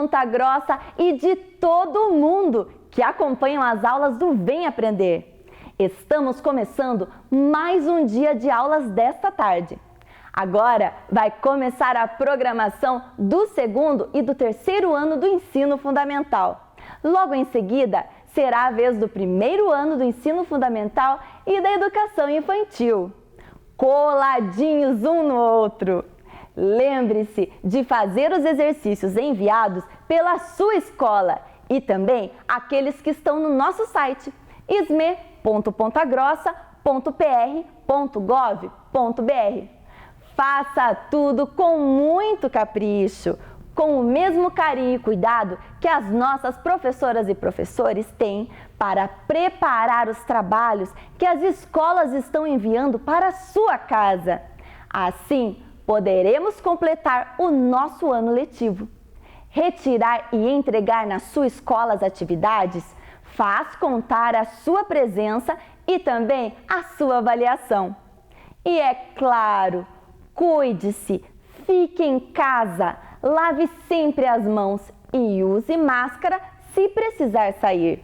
Ponta Grossa e de todo o mundo que acompanham as aulas do Vem Aprender. Estamos começando mais um dia de aulas desta tarde. Agora vai começar a programação do segundo e do terceiro ano do ensino fundamental. Logo em seguida, será a vez do primeiro ano do ensino fundamental e da educação infantil. Coladinhos um no outro. Lembre-se de fazer os exercícios enviados pela sua escola e também aqueles que estão no nosso site isme.pontagrossa.pr.gov.br. Faça tudo com muito capricho, com o mesmo carinho e cuidado que as nossas professoras e professores têm para preparar os trabalhos que as escolas estão enviando para a sua casa. Assim, poderemos completar o nosso ano letivo. Retirar e entregar na sua escola as atividades faz contar a sua presença e também a sua avaliação. E é claro, cuide-se, fique em casa, lave sempre as mãos e use máscara se precisar sair.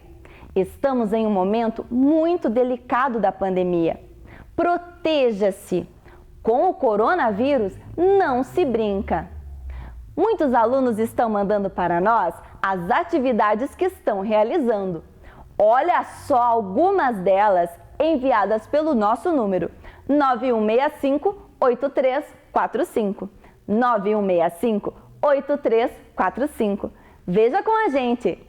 Estamos em um momento muito delicado da pandemia. Proteja-se! Com o coronavírus não se brinca. Muitos alunos estão mandando para nós as atividades que estão realizando. Olha só algumas delas enviadas pelo nosso número 9165-8345. 9165-8345. Veja com a gente!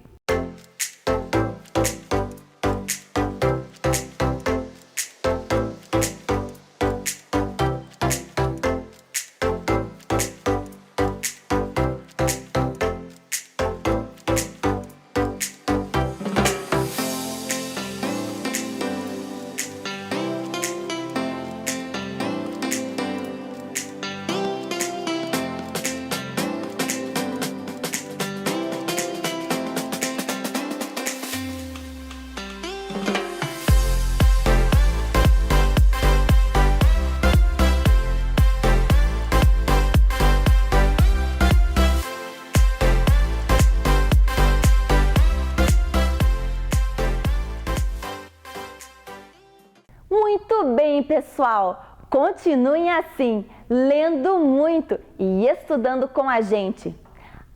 Muito bem, pessoal! Continuem assim, lendo muito e estudando com a gente.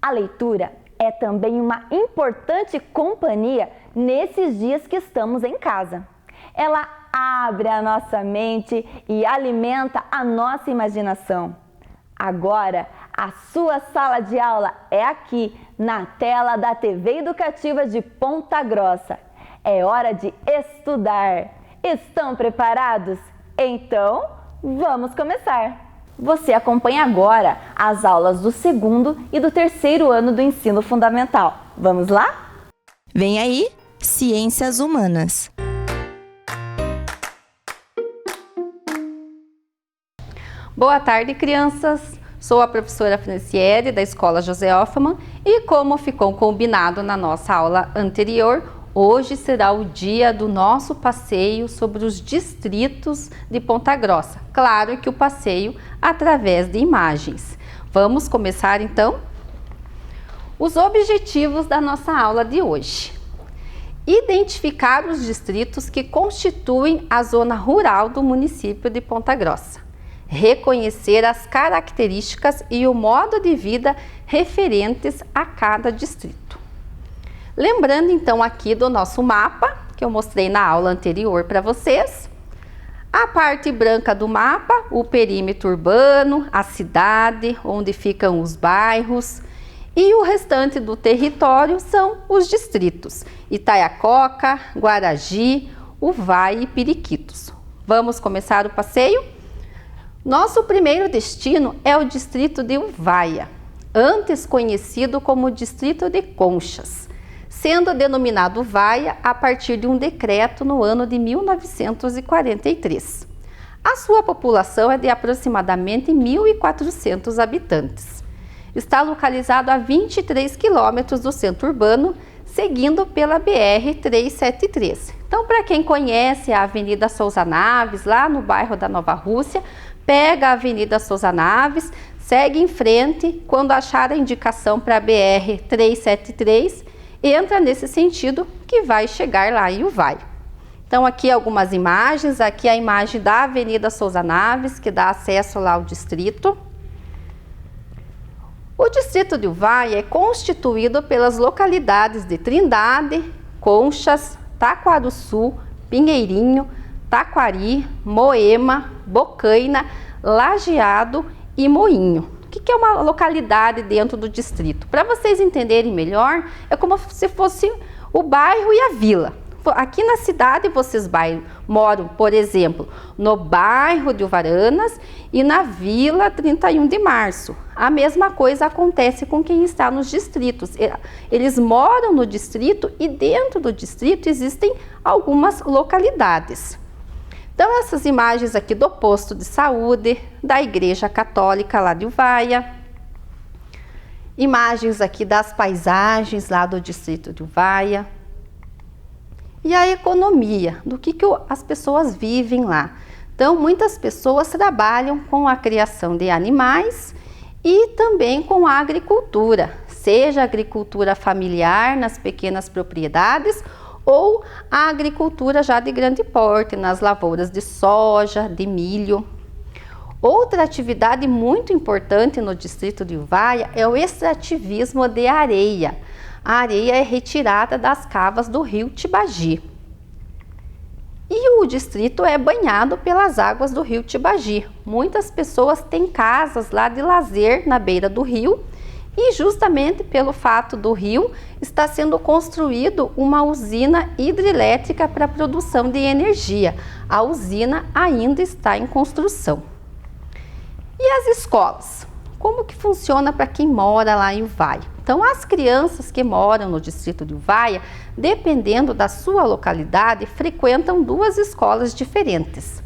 A leitura é também uma importante companhia nesses dias que estamos em casa. Ela abre a nossa mente e alimenta a nossa imaginação. Agora, a sua sala de aula é aqui, na tela da TV Educativa de Ponta Grossa. É hora de estudar. Estão preparados? Então, vamos começar! Você acompanha agora as aulas do segundo e do terceiro ano do ensino fundamental. Vamos lá? Vem aí, Ciências Humanas. Boa tarde, crianças! Sou a professora Franciele, da Escola José Hoffmann, e como ficou combinado na nossa aula anterior, hoje será o dia do nosso passeio sobre os distritos de Ponta Grossa. Claro que o passeio através de imagens. Vamos começar então? Os objetivos da nossa aula de hoje. Identificar os distritos que constituem a zona rural do município de Ponta Grossa. Reconhecer as características e o modo de vida referentes a cada distrito. Lembrando então aqui do nosso mapa, que eu mostrei na aula anterior para vocês. A parte branca do mapa, o perímetro urbano, a cidade, onde ficam os bairros. E o restante do território são os distritos: Itaiacoca, Guaragi, Uvaí e Periquitos. Vamos começar o passeio? Nosso primeiro destino é o distrito de Uvaia, antes conhecido como distrito de Conchas, sendo denominado Uvaia a partir de um decreto no ano de 1943. A sua população é de aproximadamente 1.400 habitantes. Está localizado a 23 quilômetros do centro urbano, seguindo pela BR-373. Então, para quem conhece a Avenida Souza Naves, lá no bairro da Nova Rússia, pega a Avenida Souza Naves, segue em frente, quando achar a indicação para a BR-373, entra nesse sentido que vai chegar lá em Uvaia. Então aqui algumas imagens, aqui a imagem da Avenida Souza Naves, que dá acesso lá ao distrito. O distrito de Uvaia é constituído pelas localidades de Trindade, Conchas, Taquaruçu, Pinheirinho, Taquari, Moema, Bocaina, Lajeado e Moinho. O que é uma localidade dentro do distrito? Para vocês entenderem melhor, é como se fosse o bairro e a vila. Aqui na cidade vocês moram, por exemplo, no bairro de Uvaranas e na Vila 31 de Março. A mesma coisa acontece com quem está nos distritos. Eles moram no distrito e dentro do distrito existem algumas localidades. Então essas imagens aqui do posto de saúde, da Igreja Católica lá de Uvaia, imagens aqui das paisagens lá do distrito de Uvaia. E a economia, do que as pessoas vivem lá. Então, muitas pessoas trabalham com a criação de animais e também com a agricultura, seja agricultura familiar nas pequenas propriedades ou a agricultura já de grande porte, nas lavouras de soja, de milho. Outra atividade muito importante no distrito de Uvaia é o extrativismo de areia. A areia é retirada das cavas do rio Tibagi. E o distrito é banhado pelas águas do rio Tibagi. Muitas pessoas têm casas lá de lazer na beira do rio e justamente pelo fato do rio está sendo construído uma usina hidrelétrica para a produção de energia. A usina ainda está em construção. E as escolas? Como que funciona para quem mora lá em Uvaia? Então, as crianças que moram no distrito de Uvaia, dependendo da sua localidade, frequentam duas escolas diferentes.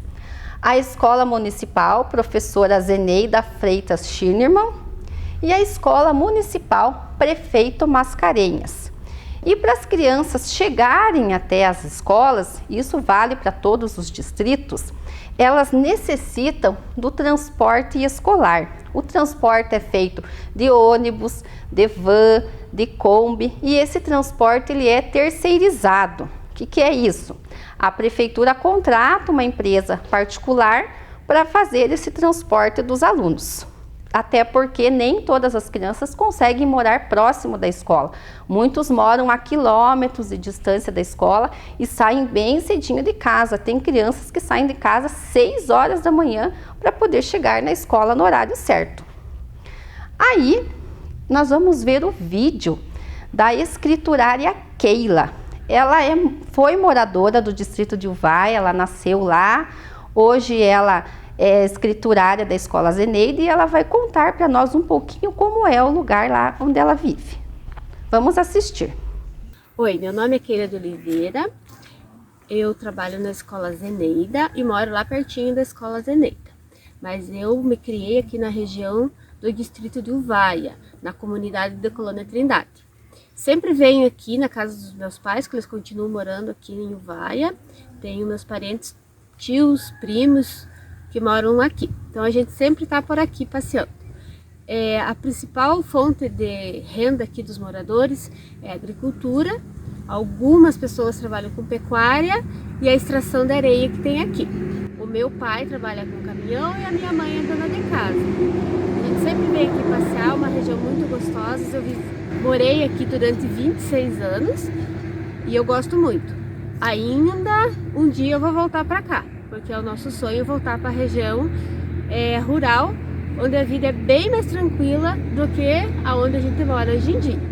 A Escola Municipal Professora Zeneida Freitas Schirnermann e a Escola Municipal Prefeito Mascarenhas. E para as crianças chegarem até as escolas, isso vale para todos os distritos, elas necessitam do transporte escolar. O transporte é feito de ônibus, de van, de Kombi e esse transporte ele é terceirizado. O que é isso? A prefeitura contrata uma empresa particular para fazer esse transporte dos alunos. Até porque nem todas as crianças conseguem morar próximo da escola. Muitos moram a quilômetros de distância da escola e saem bem cedinho de casa. Tem crianças que saem de casa às 6 horas da manhã para poder chegar na escola no horário certo. Aí, nós vamos ver o vídeo da escriturária Keila. Ela foi moradora do distrito de Uvaia, ela nasceu lá. Hoje ela é escriturária da Escola Zeneida e ela vai contar para nós um pouquinho como é o lugar lá onde ela vive. Vamos assistir. Oi, meu nome é Keila de Oliveira, eu trabalho na Escola Zeneida e moro lá pertinho da Escola Zeneida. Mas eu me criei aqui na região do distrito de Uvaia, na comunidade da Colônia Trindade. Sempre venho aqui na casa dos meus pais, que eles continuam morando aqui em Uvaia. Tenho meus parentes, tios, primos, que moram aqui. Então a gente sempre está por aqui passeando. A principal fonte de renda aqui dos moradores é a agricultura. Algumas pessoas trabalham com pecuária e a extração de areia que tem aqui. O meu pai trabalha com caminhão e a minha mãe é dona de casa. A gente sempre vem aqui passear, uma região muito gostosa. Eu morei aqui durante 26 anos e eu gosto muito. Ainda um dia eu vou voltar para cá, porque é o nosso sonho voltar para a região rural, onde a vida é bem mais tranquila do que aonde a gente mora hoje em dia.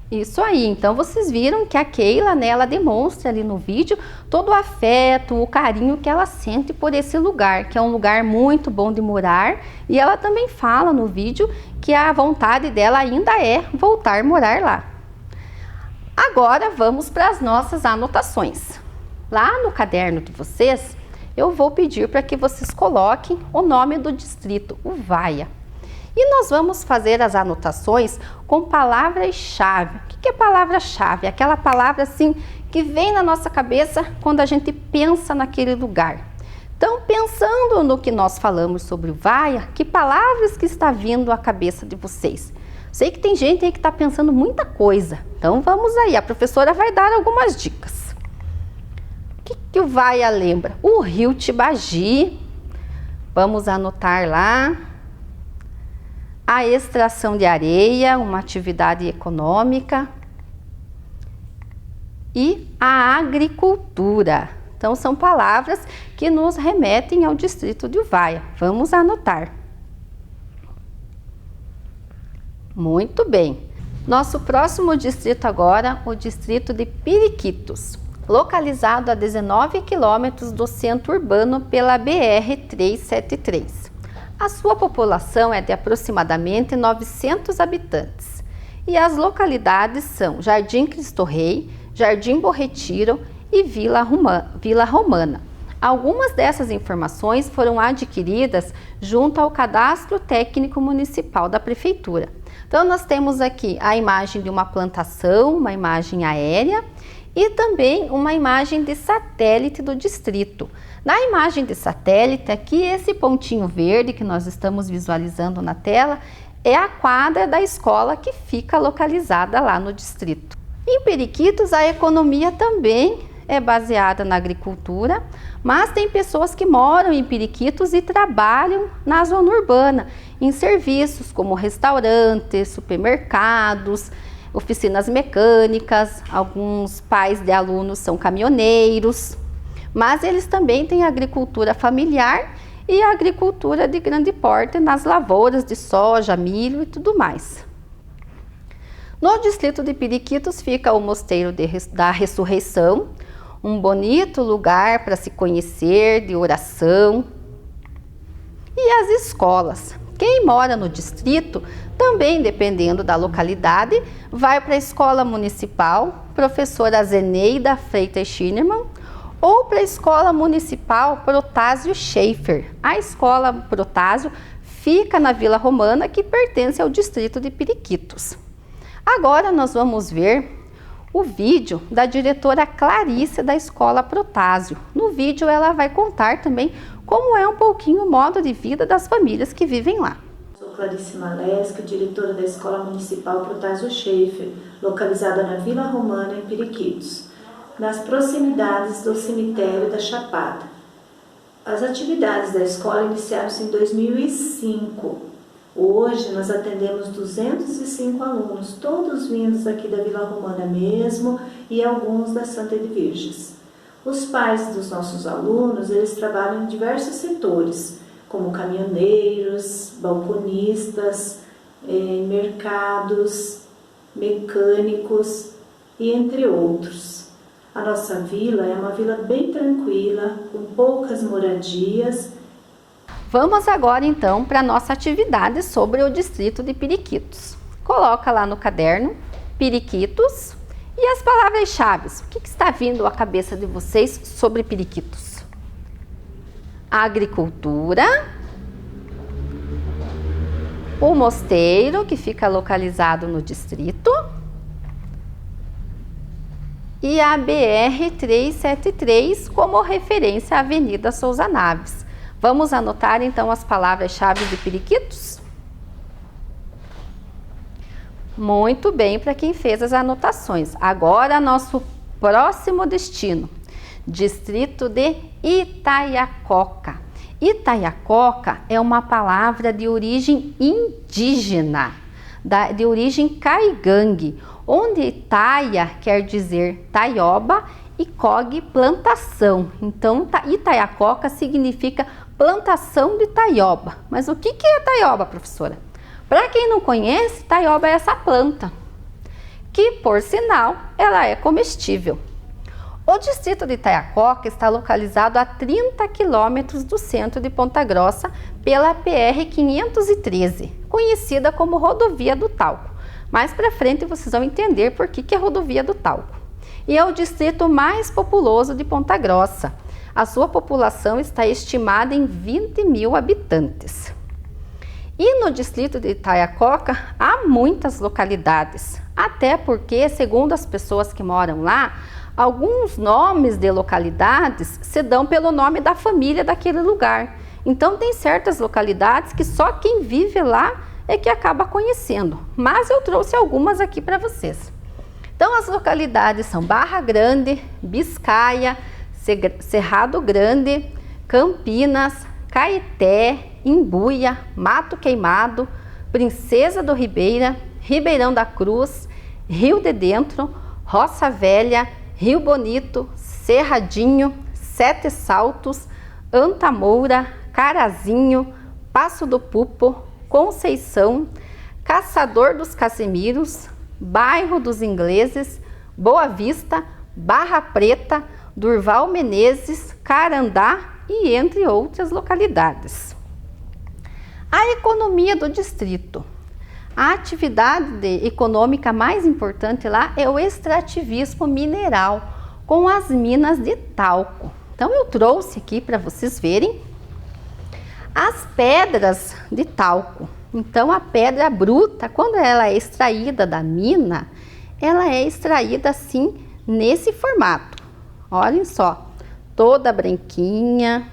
Isso aí, então vocês viram que a Keila, né, ela demonstra ali no vídeo todo o afeto, o carinho que ela sente por esse lugar, que é um lugar muito bom de morar, e ela também fala no vídeo que a vontade dela ainda é voltar a morar lá. Agora vamos para as nossas anotações. Lá no caderno de vocês, eu vou pedir para que vocês coloquem o nome do distrito, Uvaia. E nós vamos fazer as anotações com palavras-chave. O que é palavra-chave? Aquela palavra assim que vem na nossa cabeça quando a gente pensa naquele lugar. Então, pensando no que nós falamos sobre o Vaia, que palavras que está vindo à cabeça de vocês? Sei que tem gente aí que está pensando muita coisa, então vamos aí, a professora vai dar algumas dicas. O que o Vaia lembra? O rio Tibagi, vamos anotar lá. A extração de areia, uma atividade econômica. E a agricultura. Então, são palavras que nos remetem ao distrito de Uvaia. Vamos anotar. Muito bem. Nosso próximo distrito agora, o distrito de Periquitos, localizado a 19 quilômetros do centro urbano pela BR-373. A sua população é de aproximadamente 900 habitantes. E as localidades são Jardim Cristo Rei, Jardim Bom Retiro e Vila Romana. Algumas dessas informações foram adquiridas junto ao Cadastro Técnico Municipal da Prefeitura. Então, nós temos aqui a imagem de uma plantação, uma imagem aérea e também uma imagem de satélite do distrito. Na imagem de satélite, aqui esse pontinho verde que nós estamos visualizando na tela é a quadra da escola que fica localizada lá no distrito. Em Periquitos, a economia também é baseada na agricultura, mas tem pessoas que moram em Periquitos e trabalham na zona urbana, em serviços como restaurantes, supermercados, oficinas mecânicas, alguns pais de alunos são caminhoneiros, mas eles também têm agricultura familiar e a agricultura de grande porte nas lavouras de soja, milho e tudo mais. No distrito de Periquitos fica o Mosteiro da Ressurreição, um bonito lugar para se conhecer, de oração. E as escolas. Quem mora no distrito, também dependendo da localidade, vai para a Escola Municipal Professora Zeneida Freitas Schinerman ou para a Escola Municipal Protásio Schaefer. A Escola Protásio fica na Vila Romana, que pertence ao distrito de Periquitos. Agora nós vamos ver o vídeo da diretora Clarice da Escola Protásio. No vídeo ela vai contar também como é um pouquinho o modo de vida das famílias que vivem lá. Sou Clarice Malesca, diretora da Escola Municipal Protásio Schaefer, localizada na Vila Romana, em Periquitos, nas proximidades do cemitério da Chapada. As atividades da escola iniciaram-se em 2005. Hoje nós atendemos 205 alunos, todos vindos aqui da Vila Romana mesmo e alguns da Santa Edviges. Os pais dos nossos alunos, eles trabalham em diversos setores, como caminhoneiros, balconistas, mercados, mecânicos e entre outros. A nossa vila é uma vila bem tranquila, com poucas moradias. Vamos agora então para a nossa atividade sobre o distrito de Periquitos. Coloca lá no caderno, Periquitos, e as palavras-chave. O que está vindo à cabeça de vocês sobre Periquitos? Agricultura, o mosteiro, que fica localizado no distrito, e a BR-373 como referência à Avenida Souza Naves. Vamos anotar então as palavras-chave de Periquitos? Muito bem para quem fez as anotações. Agora nosso próximo destino, distrito de Itaiacoca. Itaiacoca é uma palavra de origem indígena, de origem caigangue, onde Itaia quer dizer taioba e cog plantação. Então Itaiacoca significa plantação de taioba. Mas o que é taioba, professora? Para quem não conhece, taioba é essa planta, que por sinal ela é comestível. O distrito de Itaiacoca está localizado a 30 quilômetros do centro de Ponta Grossa pela PR-513, conhecida como Rodovia do Talco. Mais para frente vocês vão entender por que é Rodovia do Talco. E é o distrito mais populoso de Ponta Grossa. A sua população está estimada em 20 mil habitantes. E no distrito de Itaiacoca há muitas localidades, até porque, segundo as pessoas que moram lá, Alguns nomes de localidades se dão pelo nome da família daquele lugar. Então tem certas localidades que só quem vive lá é que acaba conhecendo. Mas eu trouxe algumas aqui para vocês. Então as localidades são Barra Grande, Biscaia, Cerrado Grande, Campinas, Caeté, Imbuia, Mato Queimado, Princesa do Ribeira, Ribeirão da Cruz, Rio de Dentro, Roça Velha, Rio Bonito, Cerradinho, Sete Saltos, Antamoura, Carazinho, Passo do Pupo, Conceição, Caçador dos Casimiros, Bairro dos Ingleses, Boa Vista, Barra Preta, Durval Menezes, Carandá e entre outras localidades. A economia do distrito. A atividade econômica mais importante lá é o extrativismo mineral, com as minas de talco. Então eu trouxe aqui para vocês verem as pedras de talco. Então a pedra bruta, quando ela é extraída da mina, ela é extraída assim, nesse formato. Olhem só, toda branquinha.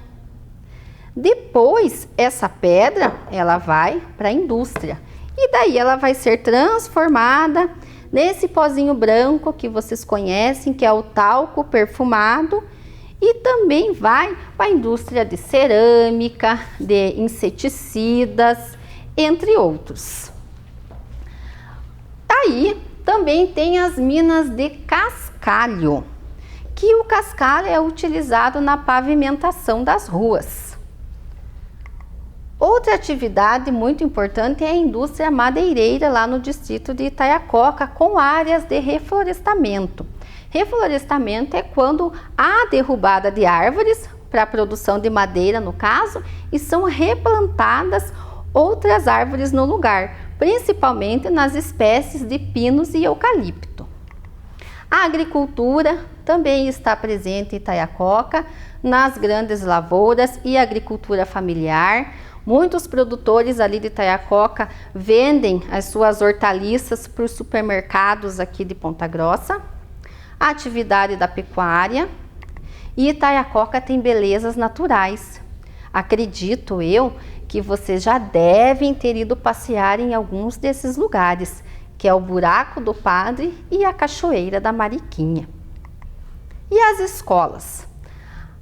Depois, essa pedra, ela vai para a indústria. E daí ela vai ser transformada nesse pozinho branco que vocês conhecem, que é o talco perfumado. E também vai para a indústria de cerâmica, de inseticidas, entre outros. Aí também tem as minas de cascalho, que o cascalho é utilizado na pavimentação das ruas. Outra atividade muito importante é a indústria madeireira lá no distrito de Itaiacoca, com áreas de reflorestamento. Reflorestamento é quando há derrubada de árvores para a produção de madeira, no caso, e são replantadas outras árvores no lugar, principalmente nas espécies de pinos e eucalipto. A agricultura também está presente em Itaiacoca, nas grandes lavouras e agricultura familiar. Muitos produtores ali de Itaiacoca vendem as suas hortaliças para os supermercados aqui de Ponta Grossa. A atividade da pecuária. E Itaiacoca tem belezas naturais. Acredito eu que vocês já devem ter ido passear em alguns desses lugares, que é o Buraco do Padre e a Cachoeira da Mariquinha. E as escolas?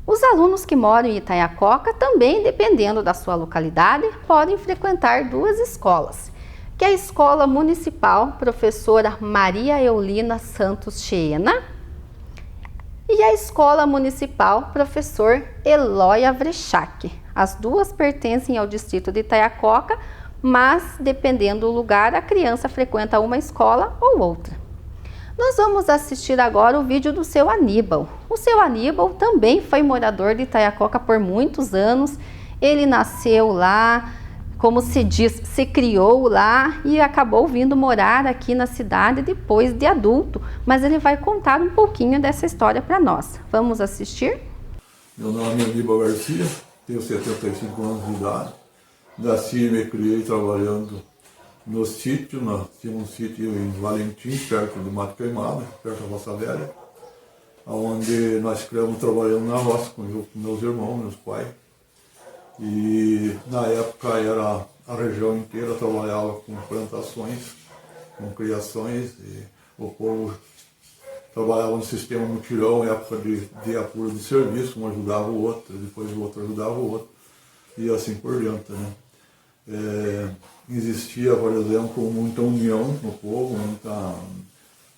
Os alunos que moram em Itaiacoca também, dependendo da sua localidade, podem frequentar duas escolas, que é a Escola Municipal Professora Maria Eulina Santos Cheena e a Escola Municipal Professor Eloy Avrechac. As duas pertencem ao distrito de Itaiacoca, mas dependendo do lugar, a criança frequenta uma escola ou outra. Nós vamos assistir agora o vídeo do seu Aníbal. O seu Aníbal também foi morador de Itaiacoca por muitos anos. Ele nasceu lá, como se diz, se criou lá e acabou vindo morar aqui na cidade depois de adulto. Mas ele vai contar um pouquinho dessa história para nós. Vamos assistir? Meu nome é Aníbal Garcia, tenho 75 anos de idade. Nasci e me criei trabalhando no sítio, nós tínhamos um sítio em Valentim, perto do Mato Queimado, perto da Roça Velha, onde nós criamos trabalhando na roça com meus irmãos, meus pais. E na época era a região inteira trabalhava com plantações, com criações, e o povo trabalhava no sistema mutirão, época de apuro de serviço, um ajudava o outro, depois o outro ajudava o outro, e assim por diante, né? Existia, por exemplo, muita união no povo, muita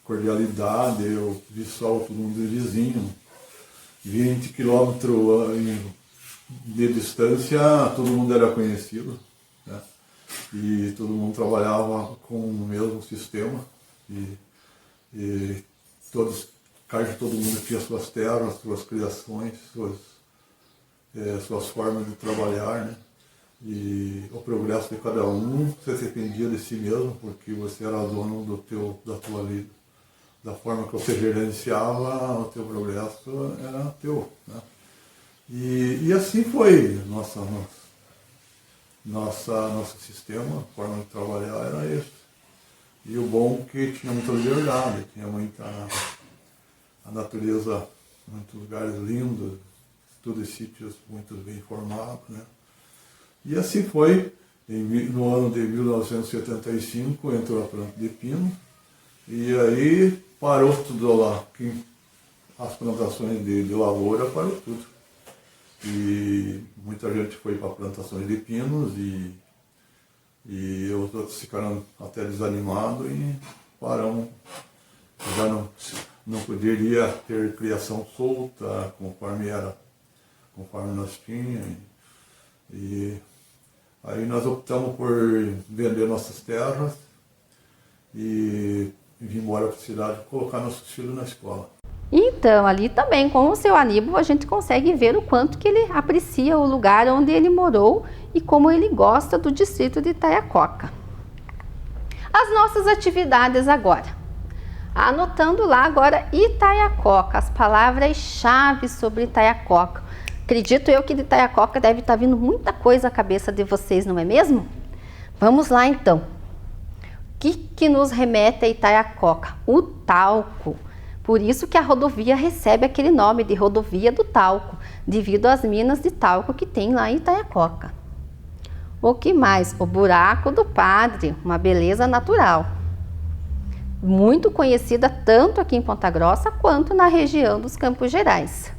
cordialidade, eu vi só todo mundo vizinho, 20 quilômetros de distância, todo mundo era conhecido, né? E todo mundo trabalhava com o mesmo sistema, e todo mundo tinha suas terras, suas criações, suas formas de trabalhar, né? E o progresso de cada um, você dependia de si mesmo, porque você era dono da tua vida. Da forma que você gerenciava, o teu progresso era teu, né? E assim foi nosso sistema, a forma de trabalhar era isso. E o bom é que tinha muita liberdade, tinha muita a natureza, muitos lugares lindos, todos sítios muito bem formados, né? E assim foi, no ano de 1975 entrou a planta de pino, e aí parou tudo lá, as plantações de lavoura parou tudo. E muita gente foi para plantações de pinos e os outros ficaram até desanimados e pararam. Já não poderia ter criação solta conforme nós tínhamos. E aí nós optamos por vender nossas terras e vir embora para a cidade e colocar nossos filhos na escola. Então, ali também, com o seu Aníbal, a gente consegue ver o quanto que ele aprecia o lugar onde ele morou e como ele gosta do distrito de Itaiacoca. As nossas atividades agora. Anotando lá agora Itaiacoca, as palavras-chave sobre Itaiacoca. Acredito eu que de Itaiacoca deve estar vindo muita coisa à cabeça de vocês, não é mesmo? Vamos lá então. O que nos remete a Itaiacoca? O talco. Por isso que a rodovia recebe aquele nome de Rodovia do Talco, devido às minas de talco que tem lá em Itaiacoca. O que mais? O Buraco do Padre, uma beleza natural. Muito conhecida tanto aqui em Ponta Grossa quanto na região dos Campos Gerais.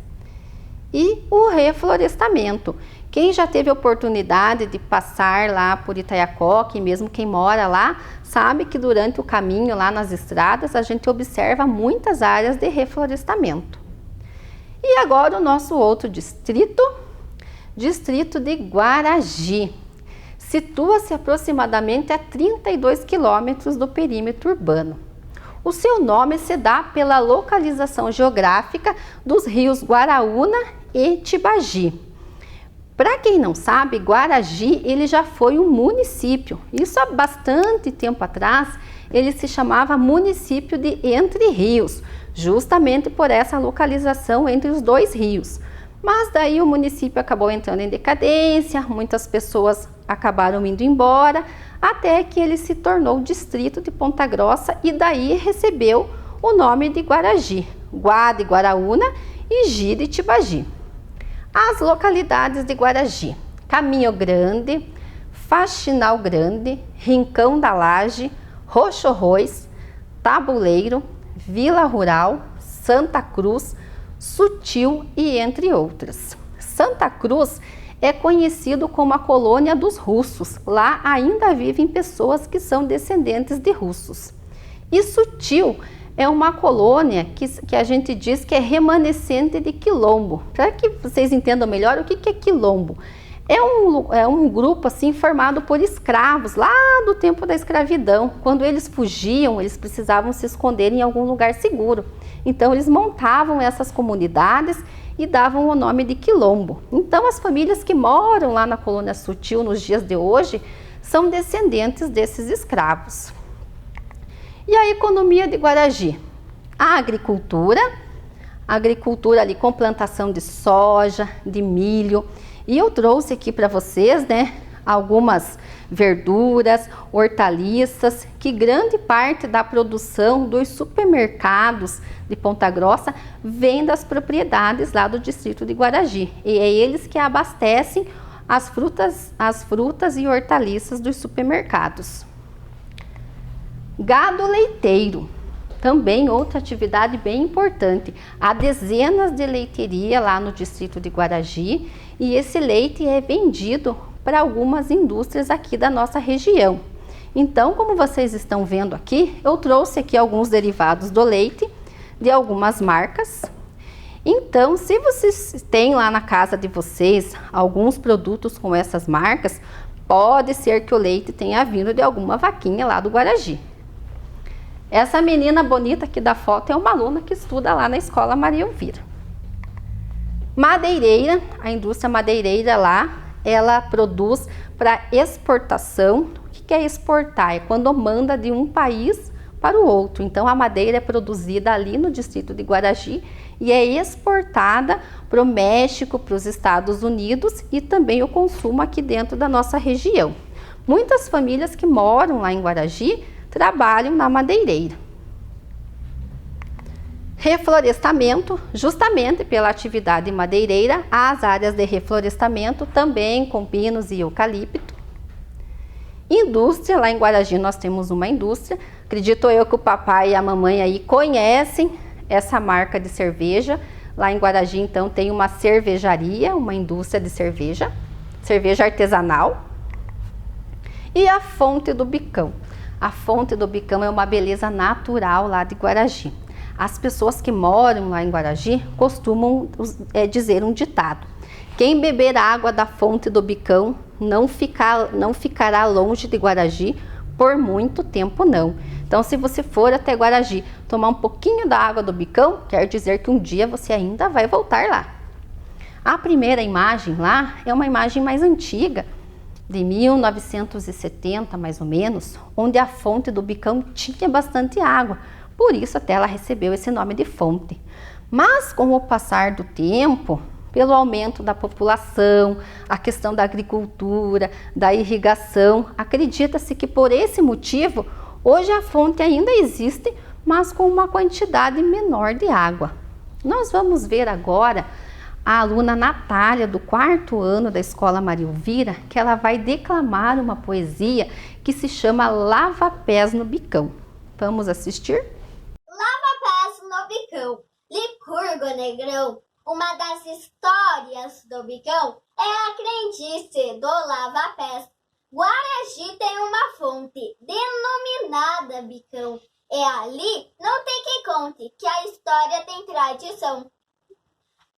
E o reflorestamento. Quem já teve a oportunidade de passar lá por Itaiacoca, e mesmo quem mora lá, sabe que durante o caminho lá nas estradas a gente observa muitas áreas de reflorestamento. E agora o nosso outro distrito, distrito de Guaragi. Situa-se aproximadamente a 32 quilômetros do perímetro urbano. O seu nome se dá pela localização geográfica dos rios Guaraúna e Tibagi. Para quem não sabe, Guaragi ele já foi um município. Isso há bastante tempo atrás, ele se chamava município de Entre Rios, justamente por essa localização entre os dois rios. Mas daí o município acabou entrando em decadência, muitas pessoas acabaram indo embora, até que ele se tornou distrito de Ponta Grossa e daí recebeu o nome de Guaragi, Guá de Guaraúna e Gi de Tibagi. As localidades de Guaragi: Caminho Grande, Faxinal Grande, Rincão da Laje, Roxo-Rois, Tabuleiro, Vila Rural, Santa Cruz, Sutil e entre outras. Santa Cruz é conhecido como a colônia dos russos. Lá ainda vivem pessoas que são descendentes de russos. E Sutil é uma colônia que a gente diz que é remanescente de quilombo. Para que vocês entendam melhor o que é quilombo. É um grupo assim formado por escravos lá do tempo da escravidão. Quando eles fugiam, eles precisavam se esconder em algum lugar seguro. Então eles montavam essas comunidades e davam o nome de quilombo. Então as famílias que moram lá na colônia Sutil nos dias de hoje são descendentes desses escravos. E a economia de Guaragi? A agricultura ali com plantação de soja, de milho. E eu trouxe aqui para vocês, né, algumas verduras, hortaliças, que grande parte da produção dos supermercados de Ponta Grossa vem das propriedades lá do distrito de Guaragi. E é eles que abastecem as frutas e hortaliças dos supermercados. Gado leiteiro, também outra atividade bem importante. Há dezenas de leiteiria lá no distrito de Guaragi e esse leite é vendido para algumas indústrias aqui da nossa região. Então, como vocês estão vendo aqui, eu trouxe aqui alguns derivados do leite de algumas marcas. Então, se vocês têm lá na casa de vocês alguns produtos com essas marcas, pode ser que o leite tenha vindo de alguma vaquinha lá do Guaragi. Essa menina bonita aqui da foto é uma aluna que estuda lá na escola Maria Elvira. Madeireira, a indústria madeireira lá, ela produz para exportação. O que é exportar? É quando manda de um país para o outro. Então a madeira é produzida ali no distrito de Guaragi e é exportada para o México, para os Estados Unidos e também o consumo aqui dentro da nossa região. Muitas famílias que moram lá em Guaragi trabalham na madeireira. Reflorestamento, justamente pela atividade madeireira, as áreas de reflorestamento também com pinos e eucalipto. Indústria, lá em Guaragi nós temos uma indústria, acredito eu que o papai e a mamãe aí conhecem essa marca de cerveja. Lá em Guaragi então tem uma cervejaria, uma indústria de cerveja artesanal. E a Fonte do Bicão. A Fonte do Bicão é uma beleza natural lá de Guaragi. As pessoas que moram lá em Guaragi costumam dizer um ditado: quem beber água da Fonte do Bicão não ficará longe de Guaragi por muito tempo não. Então, se você for até Guaragi tomar um pouquinho da água do Bicão, quer dizer que um dia você ainda vai voltar lá. A primeira imagem lá é uma imagem mais antiga, de 1970 mais ou menos, onde a Fonte do Bicão tinha bastante água. Por isso até ela recebeu esse nome de fonte. Mas com o passar do tempo, pelo aumento da população, a questão da agricultura, da irrigação, acredita-se que por esse motivo, hoje a fonte ainda existe, mas com uma quantidade menor de água. Nós vamos ver agora a aluna Natália, do 4º ano da Escola Maria Elvira, que ela vai declamar uma poesia que se chama Lava Pés no Bicão. Vamos assistir? Lava Pés no Bicão, Licurgo Negrão. Uma das histórias do Bicão é a crendice do Lava Pés. Guaragi tem uma fonte denominada Bicão. É ali, não tem quem conte, que a história tem tradição.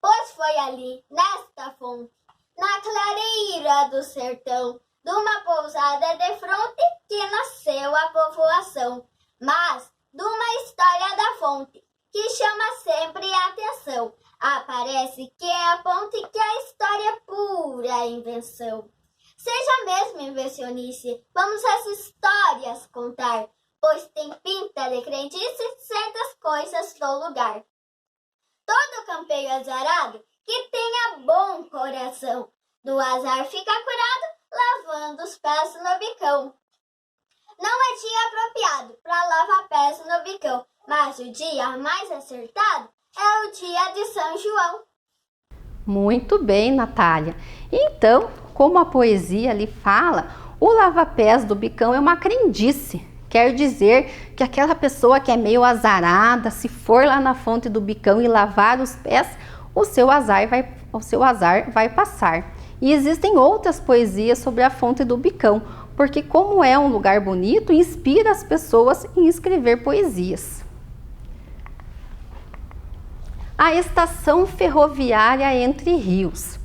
Pois foi ali, nesta fonte, na clareira do sertão, de uma pousada de fronte, que nasceu a povoação. Mas de uma história da fonte, que chama sempre a atenção. Aparece que é a ponte que a história é pura invenção. Seja mesmo invencionice, vamos as histórias contar, pois tem pinta de crendice certas coisas do lugar. Todo campeiro azarado que tenha bom coração, do azar fica curado lavando os pés no bicão. Não é dia apropriado para lavar pés no bicão, mas o dia mais acertado é o dia de São João. Muito bem, Natália. Então, como a poesia ali fala, o lava-pés do Bicão é uma crendice. Quer dizer que aquela pessoa que é meio azarada, se for lá na Fonte do Bicão e lavar os pés, o seu azar vai passar. E existem outras poesias sobre a Fonte do Bicão, porque como é um lugar bonito, inspira as pessoas em escrever poesias. A estação ferroviária Entre Rios.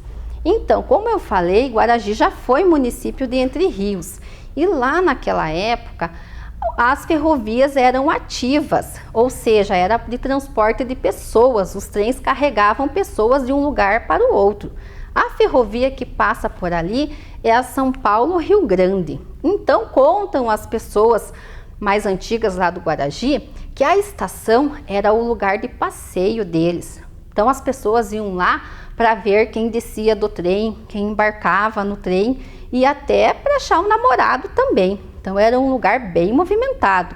Então, como eu falei, Guaragi já foi município de Entre Rios. E lá naquela época, as ferrovias eram ativas, ou seja, era de transporte de pessoas. Os trens carregavam pessoas de um lugar para o outro. A ferrovia que passa por ali é a São Paulo-Rio Grande. Então, contam as pessoas mais antigas lá do Guaragi que a estação era o lugar de passeio deles. Então, as pessoas iam lá para ver quem descia do trem, quem embarcava no trem e até para achar um namorado também. Então, era um lugar bem movimentado.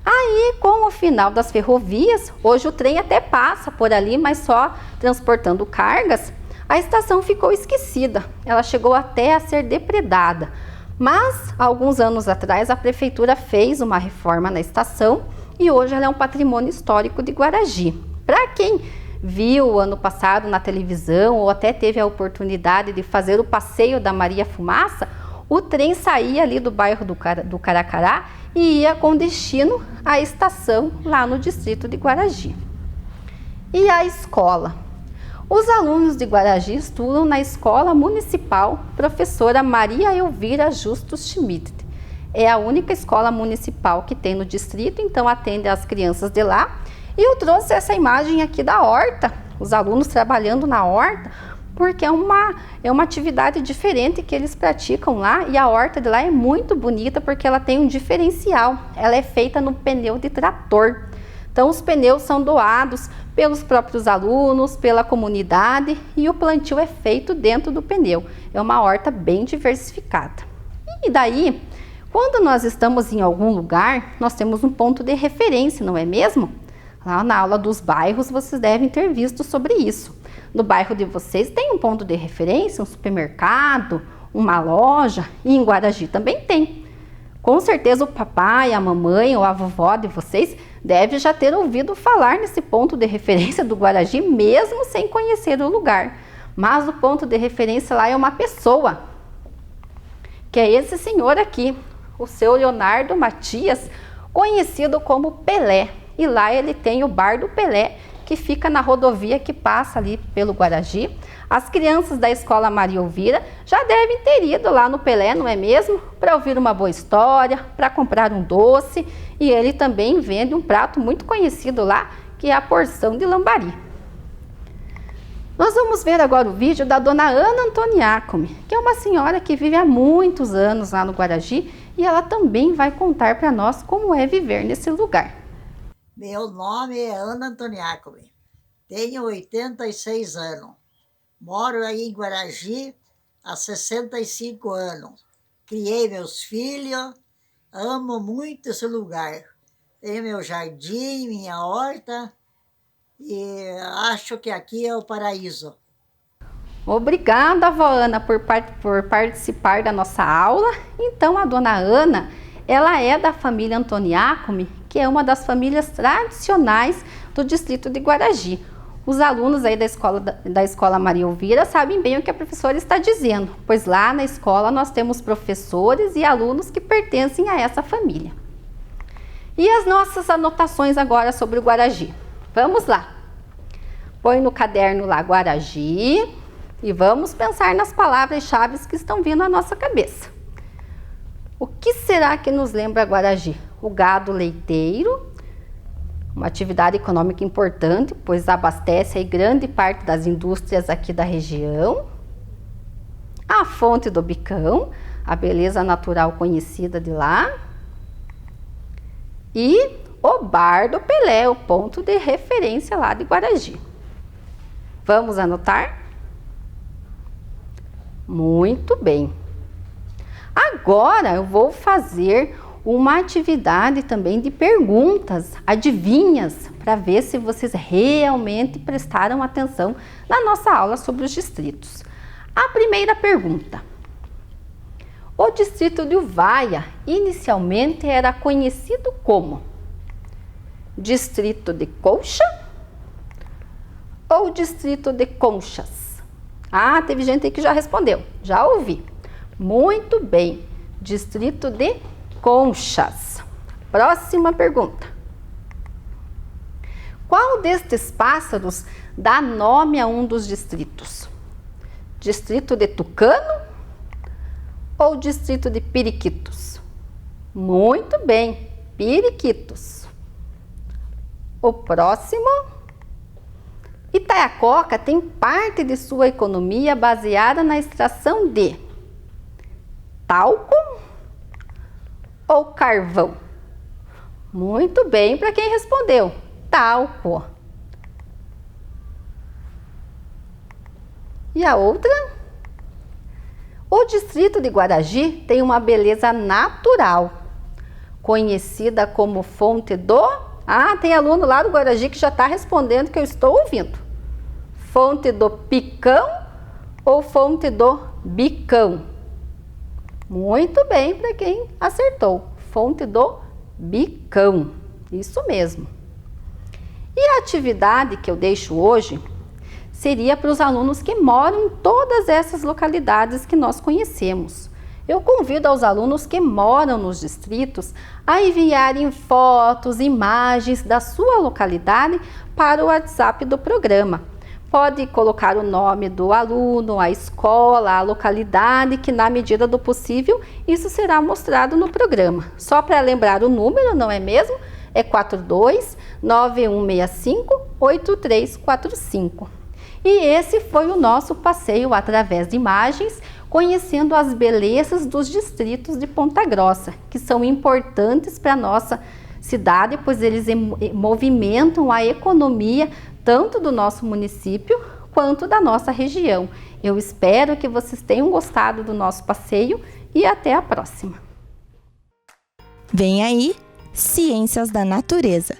Aí, com o final das ferrovias, hoje o trem até passa por ali, mas só transportando cargas, a estação ficou esquecida. Ela chegou até a ser depredada. Mas, alguns anos atrás, a prefeitura fez uma reforma na estação e hoje ela é um patrimônio histórico de Guaragi. Para quem viu ano passado na televisão ou até teve a oportunidade de fazer o passeio da Maria Fumaça, o trem saía ali do bairro do Caracará e ia com destino à estação lá no distrito de Guaragi. E a escola? Os alunos de Guaragi estudam na Escola Municipal Professora Maria Elvira Justus Schmidt. É a única escola municipal que tem no distrito, então atende as crianças de lá. E eu trouxe essa imagem aqui da horta, os alunos trabalhando na horta, porque é uma atividade diferente que eles praticam lá, e a horta de lá é muito bonita porque ela tem um diferencial, ela é feita no pneu de trator. Então os pneus são doados pelos próprios alunos, pela comunidade, e o plantio é feito dentro do pneu. É uma horta bem diversificada. E daí, quando nós estamos em algum lugar, nós temos um ponto de referência, não é mesmo? Lá na aula dos bairros, vocês devem ter visto sobre isso. No bairro de vocês tem um ponto de referência, um supermercado, uma loja, e em Guaragi também tem. Com certeza o papai, a mamãe ou a vovó de vocês deve já ter ouvido falar nesse ponto de referência do Guaragi, mesmo sem conhecer o lugar. Mas o ponto de referência lá é uma pessoa, que é esse senhor aqui, o seu Leonardo Matias, conhecido como Pelé. E lá ele tem o Bar do Pelé, que fica na rodovia que passa ali pelo Guaragi. As crianças da Escola Maria Elvira já devem ter ido lá no Pelé, não é mesmo? Para ouvir uma boa história, para comprar um doce. E ele também vende um prato muito conhecido lá, que é a porção de lambari. Nós vamos ver agora o vídeo da dona Ana Antoniacomi, que é uma senhora que vive há muitos anos lá no Guaragi, e ela também vai contar para nós como é viver nesse lugar. Meu nome é Ana Antoniacomi, tenho 86 anos, moro aí em Guaragi há 65 anos, criei meus filhos, amo muito esse lugar, tenho meu jardim, minha horta e acho que aqui é o paraíso. Obrigada, avó Ana, por participar da nossa aula. Então, a dona Ana, ela é da família Antoniacomi, que é uma das famílias tradicionais do distrito de Guaragi. Os alunos aí da escola Maria Elvira sabem bem o que a professora está dizendo, pois lá na escola nós temos professores e alunos que pertencem a essa família. E as nossas anotações agora sobre o Guaragi. Vamos lá. Põe no caderno lá Guaragi e vamos pensar nas palavras-chave que estão vindo à nossa cabeça. O que será que nos lembra Guaragi? O gado leiteiro, uma atividade econômica importante, pois abastece aí grande parte das indústrias aqui da região. A fonte do Bicão, a beleza natural conhecida de lá. E o Bar do Pelé, o ponto de referência lá de Guaragi. Vamos anotar? Muito bem. Agora eu vou fazer uma atividade também de perguntas, adivinhas, para ver se vocês realmente prestaram atenção na nossa aula sobre os distritos. A primeira pergunta. O distrito de Uvaia inicialmente era conhecido como distrito de Concha ou distrito de Conchas? Ah, teve gente aí que já respondeu, já ouvi. Muito bem, distrito de Conchas. Próxima pergunta. Qual destes pássaros dá nome a um dos distritos? Distrito de Tucano ou distrito de Periquitos? Muito bem, Periquitos. O próximo. Itaiacoca tem parte de sua economia baseada na extração de talco ou carvão? Muito bem para quem respondeu, talco. E a outra? O distrito de Guaragi tem uma beleza natural, conhecida como fonte do... Ah, tem aluno lá do Guaragi que já está respondendo que eu estou ouvindo. Fonte do Picão ou fonte do Bicão? Muito bem para quem acertou. Fonte do Bicão. Isso mesmo. E a atividade que eu deixo hoje seria para os alunos que moram em todas essas localidades que nós conhecemos. Eu convido aos alunos que moram nos distritos a enviarem fotos, imagens da sua localidade para o WhatsApp do programa. Pode colocar o nome do aluno, a escola, a localidade, que na medida do possível isso será mostrado no programa. Só para lembrar o número, não é mesmo? É 42-9165-8345. E esse foi o nosso passeio através de imagens, conhecendo as belezas dos distritos de Ponta Grossa, que são importantes para a nossa cidade, pois eles movimentam a economia tanto do nosso município quanto da nossa região. Eu espero que vocês tenham gostado do nosso passeio e até a próxima. Vem aí, Ciências da Natureza.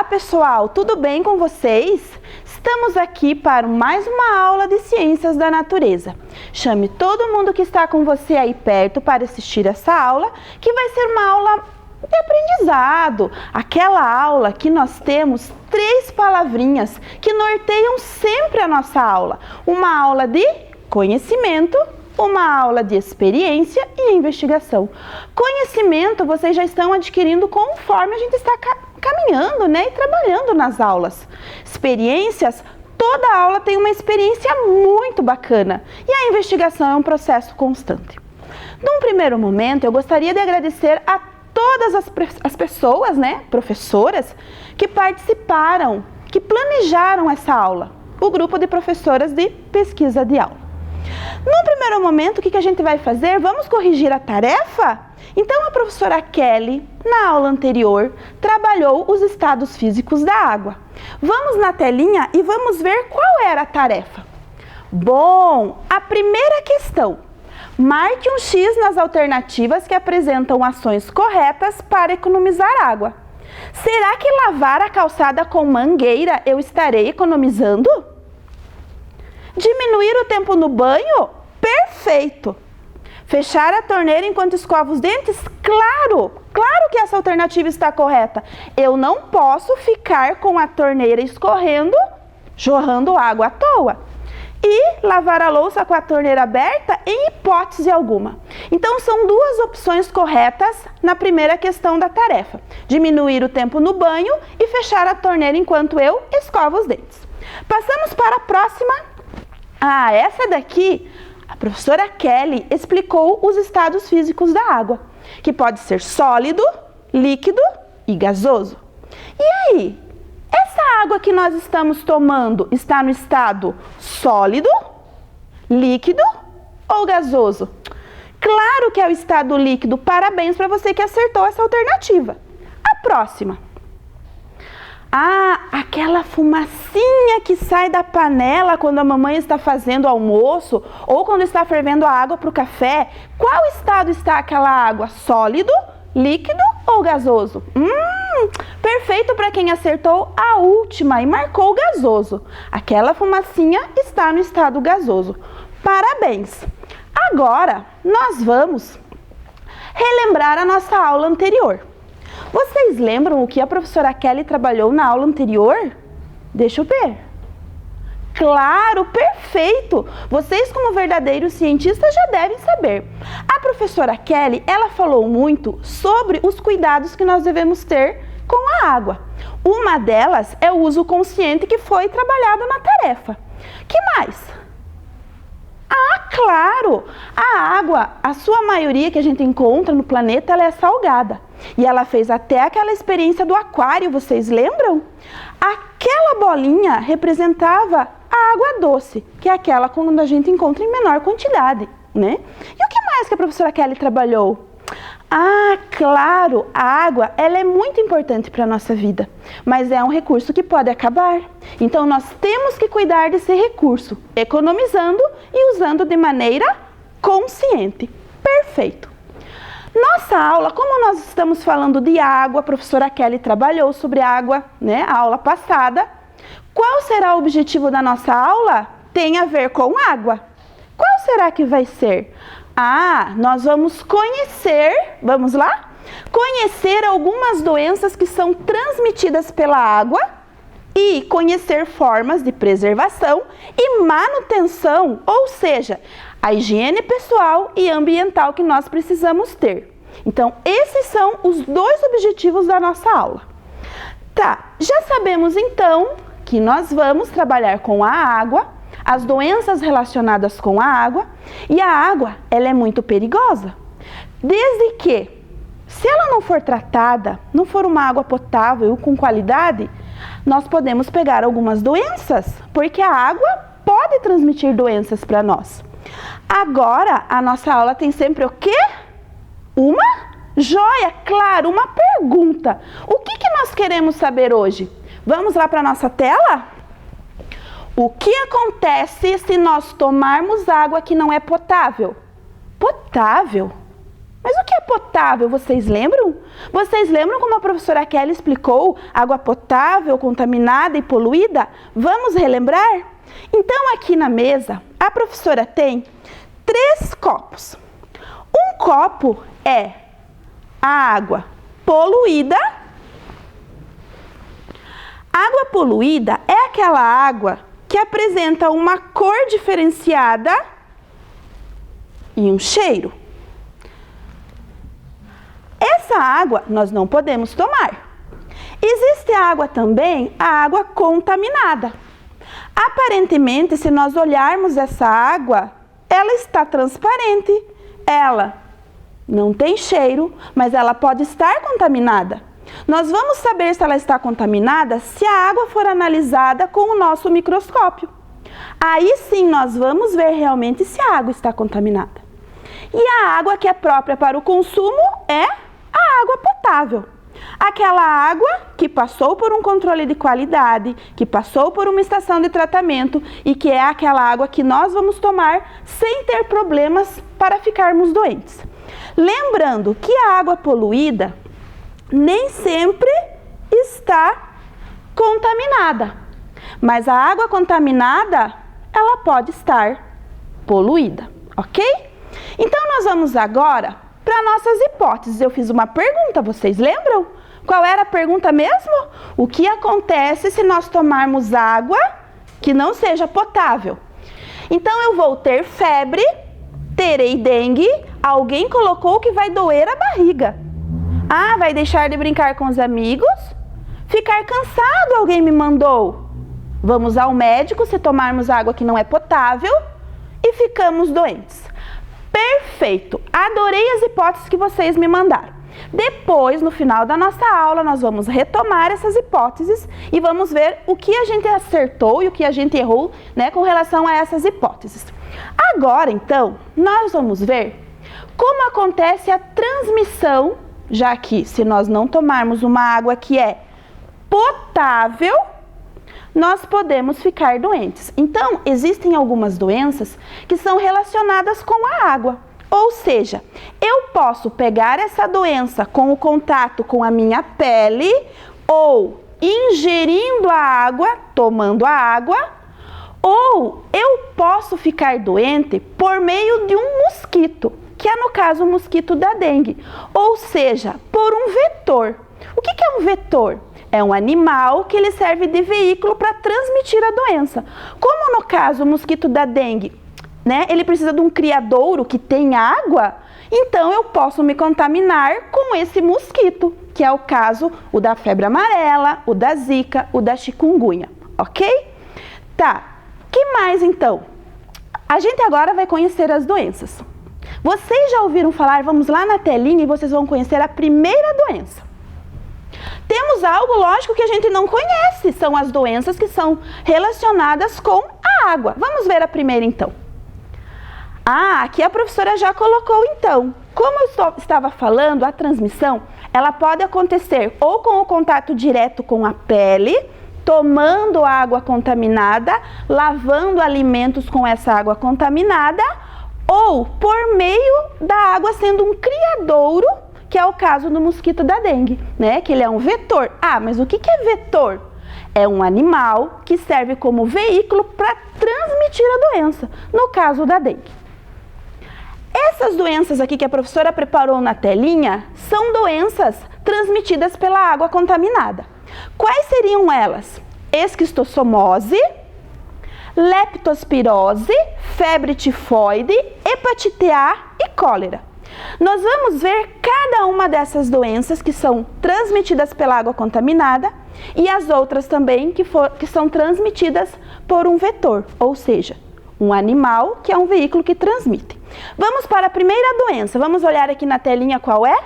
pessoal, tudo bem com vocês? Estamos aqui para mais uma aula de Ciências da Natureza. Chame todo mundo que está com você aí perto para assistir essa aula, que vai ser uma aula de aprendizado. Aquela aula que nós temos 3 palavrinhas que norteiam sempre a nossa aula. Uma aula de conhecimento, uma aula de experiência e investigação. Conhecimento vocês já estão adquirindo conforme a gente está caminhando, né, e trabalhando nas aulas. Experiências, toda aula tem uma experiência muito bacana. E a investigação é um processo constante. Num primeiro momento, eu gostaria de agradecer a todas as pessoas, né, professoras, que participaram, que planejaram essa aula. O grupo de professoras de pesquisa de aula. No primeiro momento, o que a gente vai fazer? Vamos corrigir a tarefa? Então, a professora Kelly, na aula anterior, trabalhou os estados físicos da água. Vamos na telinha e vamos ver qual era a tarefa. Bom, a primeira questão. Marque um X nas alternativas que apresentam ações corretas para economizar água. Será que lavar a calçada com mangueira eu estarei economizando? Diminuir o tempo no banho? Perfeito! Fechar a torneira enquanto escova os dentes? Claro! Claro que essa alternativa está correta. Eu não posso ficar com a torneira escorrendo, jorrando água à toa. E lavar a louça com a torneira aberta em hipótese alguma. Então, são 2 opções corretas na primeira questão da tarefa. Diminuir o tempo no banho e fechar a torneira enquanto eu escovo os dentes. Passamos para a próxima. Essa daqui, a professora Kelly explicou os estados físicos da água, que pode ser sólido, líquido e gasoso. E aí, essa água que nós estamos tomando está no estado sólido, líquido ou gasoso? Claro que é o estado líquido. Parabéns para você que acertou essa alternativa. A próxima. Aquela fumacinha que sai da panela quando a mamãe está fazendo o almoço ou quando está fervendo a água para o café. Qual estado está aquela água? Sólido, líquido ou gasoso? Perfeito para quem acertou a última e marcou gasoso. Aquela fumacinha está no estado gasoso. Parabéns! Agora, nós vamos relembrar a nossa aula anterior. Vocês lembram o que a professora Kelly trabalhou na aula anterior? Deixa eu ver. Claro, perfeito! Vocês, como verdadeiros cientistas, já devem saber. A professora Kelly, ela falou muito sobre os cuidados que nós devemos ter com a água. Uma delas é o uso consciente que foi trabalhado na tarefa. Que mais? Claro! A água, a sua maioria que a gente encontra no planeta, ela é salgada. E ela fez até aquela experiência do aquário, vocês lembram? Aquela bolinha representava a água doce, que é aquela quando a gente encontra em menor quantidade, né? E o que mais que a professora Kelly trabalhou? Claro, a água, ela é muito importante para a nossa vida, mas é um recurso que pode acabar. Então, nós temos que cuidar desse recurso, economizando e usando de maneira consciente. Perfeito! Nossa aula, como nós estamos falando de água, a professora Kelly trabalhou sobre água, né, a aula passada. Qual será o objetivo da nossa aula? Tem a ver com água. Qual será que vai ser? Nós vamos conhecer, vamos lá? Conhecer algumas doenças que são transmitidas pela água e conhecer formas de preservação e manutenção, ou seja, a higiene pessoal e ambiental que nós precisamos ter. Então, esses são os 2 objetivos da nossa aula. Já sabemos então que nós vamos trabalhar com a água, as doenças relacionadas com a água, e a água, ela é muito perigosa. Desde que, se ela não for tratada, não for uma água potável com qualidade, nós podemos pegar algumas doenças, porque a água pode transmitir doenças para nós. Agora, a nossa aula tem sempre o quê? Uma joia, claro, uma pergunta. O que nós queremos saber hoje? Vamos lá para a nossa tela? O que acontece se nós tomarmos água que não é potável? Potável? Mas o que é potável, vocês lembram? Vocês lembram como a professora Kelly explicou água potável, contaminada e poluída? Vamos relembrar? Então, aqui na mesa, a professora tem 3 copos. Um copo é a água poluída. Água poluída é aquela água que apresenta uma cor diferenciada e um cheiro. Essa água nós não podemos tomar. Existe a água também, a água contaminada. Aparentemente, se nós olharmos essa água, ela está transparente. Ela não tem cheiro, mas ela pode estar contaminada. Nós vamos saber se ela está contaminada se a água for analisada com o nosso microscópio. Aí sim nós vamos ver realmente se a água está contaminada. E a água que é própria para o consumo é a água potável. Aquela água que passou por um controle de qualidade, que passou por uma estação de tratamento e que é aquela água que nós vamos tomar sem ter problemas para ficarmos doentes. Lembrando que a água poluída nem sempre está contaminada, mas a água contaminada, ela pode estar poluída, ok? Então, nós vamos agora para nossas hipóteses. Eu fiz uma pergunta, vocês lembram? Qual era a pergunta mesmo? O que acontece se nós tomarmos água que não seja potável? Então, eu vou ter febre, terei dengue, alguém colocou que vai doer a barriga. Ah, vai deixar de brincar com os amigos? Ficar cansado, alguém me mandou. Vamos ao médico se tomarmos água que não é potável e ficamos doentes. Perfeito! Adorei as hipóteses que vocês me mandaram. Depois, no final da nossa aula, nós vamos retomar essas hipóteses e vamos ver o que a gente acertou e o que a gente errou, né, com relação a essas hipóteses. Agora, então, nós vamos ver como acontece a transmissão, já que se nós não tomarmos uma água que é potável, nós podemos ficar doentes. Então, existem algumas doenças que são relacionadas com a água. Ou seja, eu posso pegar essa doença com o contato com a minha pele ou ingerindo a água, tomando a água, ou eu posso ficar doente por meio de um mosquito, que é no caso o mosquito da dengue, ou seja, por um vetor. O que é um vetor? É um animal que ele serve de veículo para transmitir a doença. Como no caso o mosquito da dengue, né, ele precisa de um criadouro que tem água, então eu posso me contaminar com esse mosquito, que é o caso o da febre amarela, o da zika, o da chikungunya, ok? Tá, que mais então? A gente agora vai conhecer as doenças. Vocês já ouviram falar, vamos lá na telinha e vocês vão conhecer a primeira doença. Temos algo, lógico, que a gente não conhece, são as doenças que são relacionadas com a água. Vamos ver a primeira então. Ah, aqui a professora já colocou então. Como eu estava falando, a transmissão, ela pode acontecer ou com o contato direto com a pele, tomando água contaminada, lavando alimentos com essa água contaminada, ou por meio da água sendo um criadouro, que é o caso do mosquito da dengue, né? Que ele é um vetor. Ah, mas o que é vetor? É um animal que serve como veículo para transmitir a doença, no caso da dengue. Essas doenças aqui que a professora preparou na telinha são doenças transmitidas pela água contaminada. Quais seriam elas? Esquistossomose, leptospirose, febre tifoide, hepatite A e cólera. Nós vamos ver cada uma dessas doenças que são transmitidas pela água contaminada e as outras também que são transmitidas por um vetor, ou seja, um animal que é um veículo que transmite. Vamos para a primeira doença. Vamos olhar aqui na telinha qual é?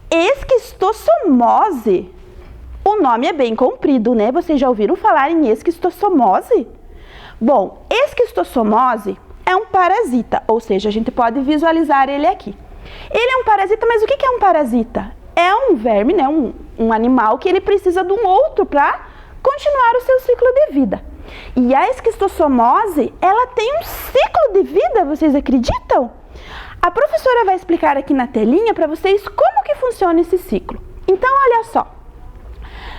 Esquistossomose. O nome é bem comprido, né? Vocês já ouviram falar em esquistossomose? Bom, esquistossomose é um parasita, ou seja, a gente pode visualizar ele aqui. Ele é um parasita, mas o que é um parasita? É um verme, né? Um animal que ele precisa de um outro para continuar o seu ciclo de vida. E a esquistossomose, ela tem um ciclo de vida, vocês acreditam? A professora vai explicar aqui na telinha para vocês como que funciona esse ciclo. Então, olha só.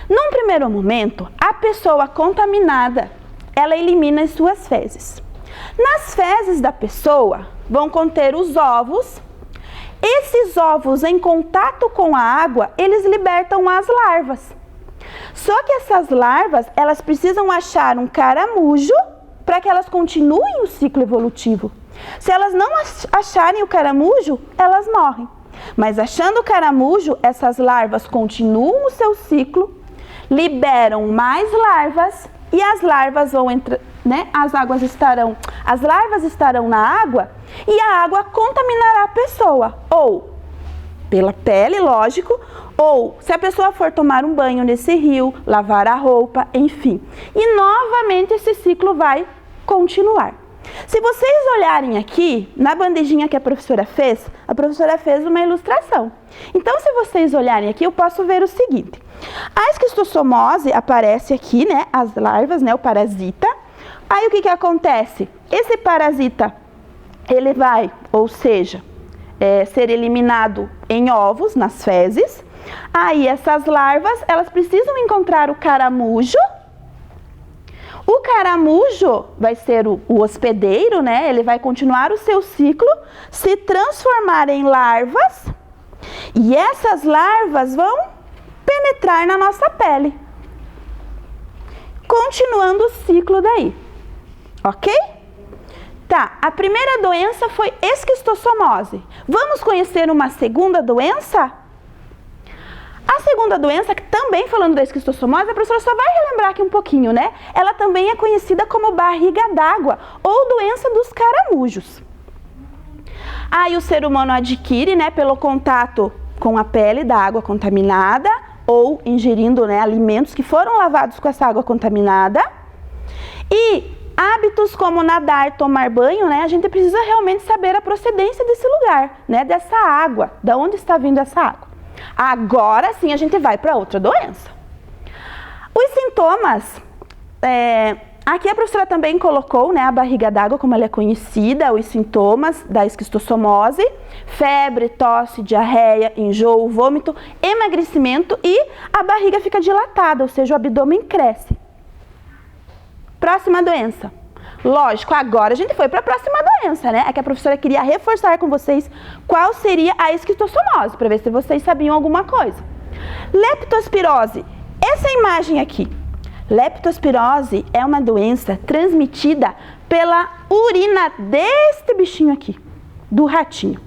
Num primeiro momento, a pessoa contaminada, ela elimina as suas fezes. Nas fezes da pessoa vão conter os ovos. Esses ovos, em contato com a água, eles libertam as larvas. Só que essas larvas, elas precisam achar um caramujo para que elas continuem o ciclo evolutivo. Se elas não acharem o caramujo, elas morrem. Mas achando o caramujo, essas larvas continuam o seu ciclo, liberam mais larvas e as larvas vão entrar, né? As larvas estarão na água e a água contaminará a pessoa, ou pela pele, lógico, ou se a pessoa for tomar um banho nesse rio, lavar a roupa, enfim. E novamente esse ciclo vai continuar. Se vocês olharem aqui, na bandejinha que a professora fez uma ilustração. Então, se vocês olharem aqui, eu posso ver o seguinte. A esquistossomose aparece aqui, né, as larvas, né, o parasita. Aí, o que acontece? Esse parasita, ele vai, ou seja, ser eliminado em ovos, nas fezes. Aí, essas larvas, elas precisam encontrar o caramujo. O caramujo vai ser o hospedeiro, né? Ele vai continuar o seu ciclo, se transformar em larvas, e essas larvas vão penetrar na nossa pele, continuando o ciclo daí, ok? Tá, a primeira doença foi esquistossomose. Vamos conhecer uma segunda doença? A segunda doença, que também falando da esquistossomose, a professora só vai relembrar aqui um pouquinho, né? Ela também é conhecida como barriga d'água ou doença dos caramujos. Aí o ser humano adquire, né, pelo contato com a pele da água contaminada ou ingerindo, né, alimentos que foram lavados com essa água contaminada. E hábitos como nadar, tomar banho, né, a gente precisa realmente saber a procedência desse lugar, né, dessa água, da onde está vindo essa água. Agora sim a gente vai para outra doença. Os sintomas, aqui a professora também colocou, né, a barriga d'água, como ela é conhecida, os sintomas da esquistossomose: febre, tosse, diarreia, enjoo, vômito, emagrecimento e a barriga fica dilatada, ou seja, o abdômen cresce. Próxima doença. Lógico, agora a gente foi para a próxima doença, né? É que a professora queria reforçar com vocês qual seria a esquistossomose, para ver se vocês sabiam alguma coisa. Leptospirose. Essa imagem aqui. Leptospirose é uma doença transmitida pela urina deste bichinho aqui, do ratinho.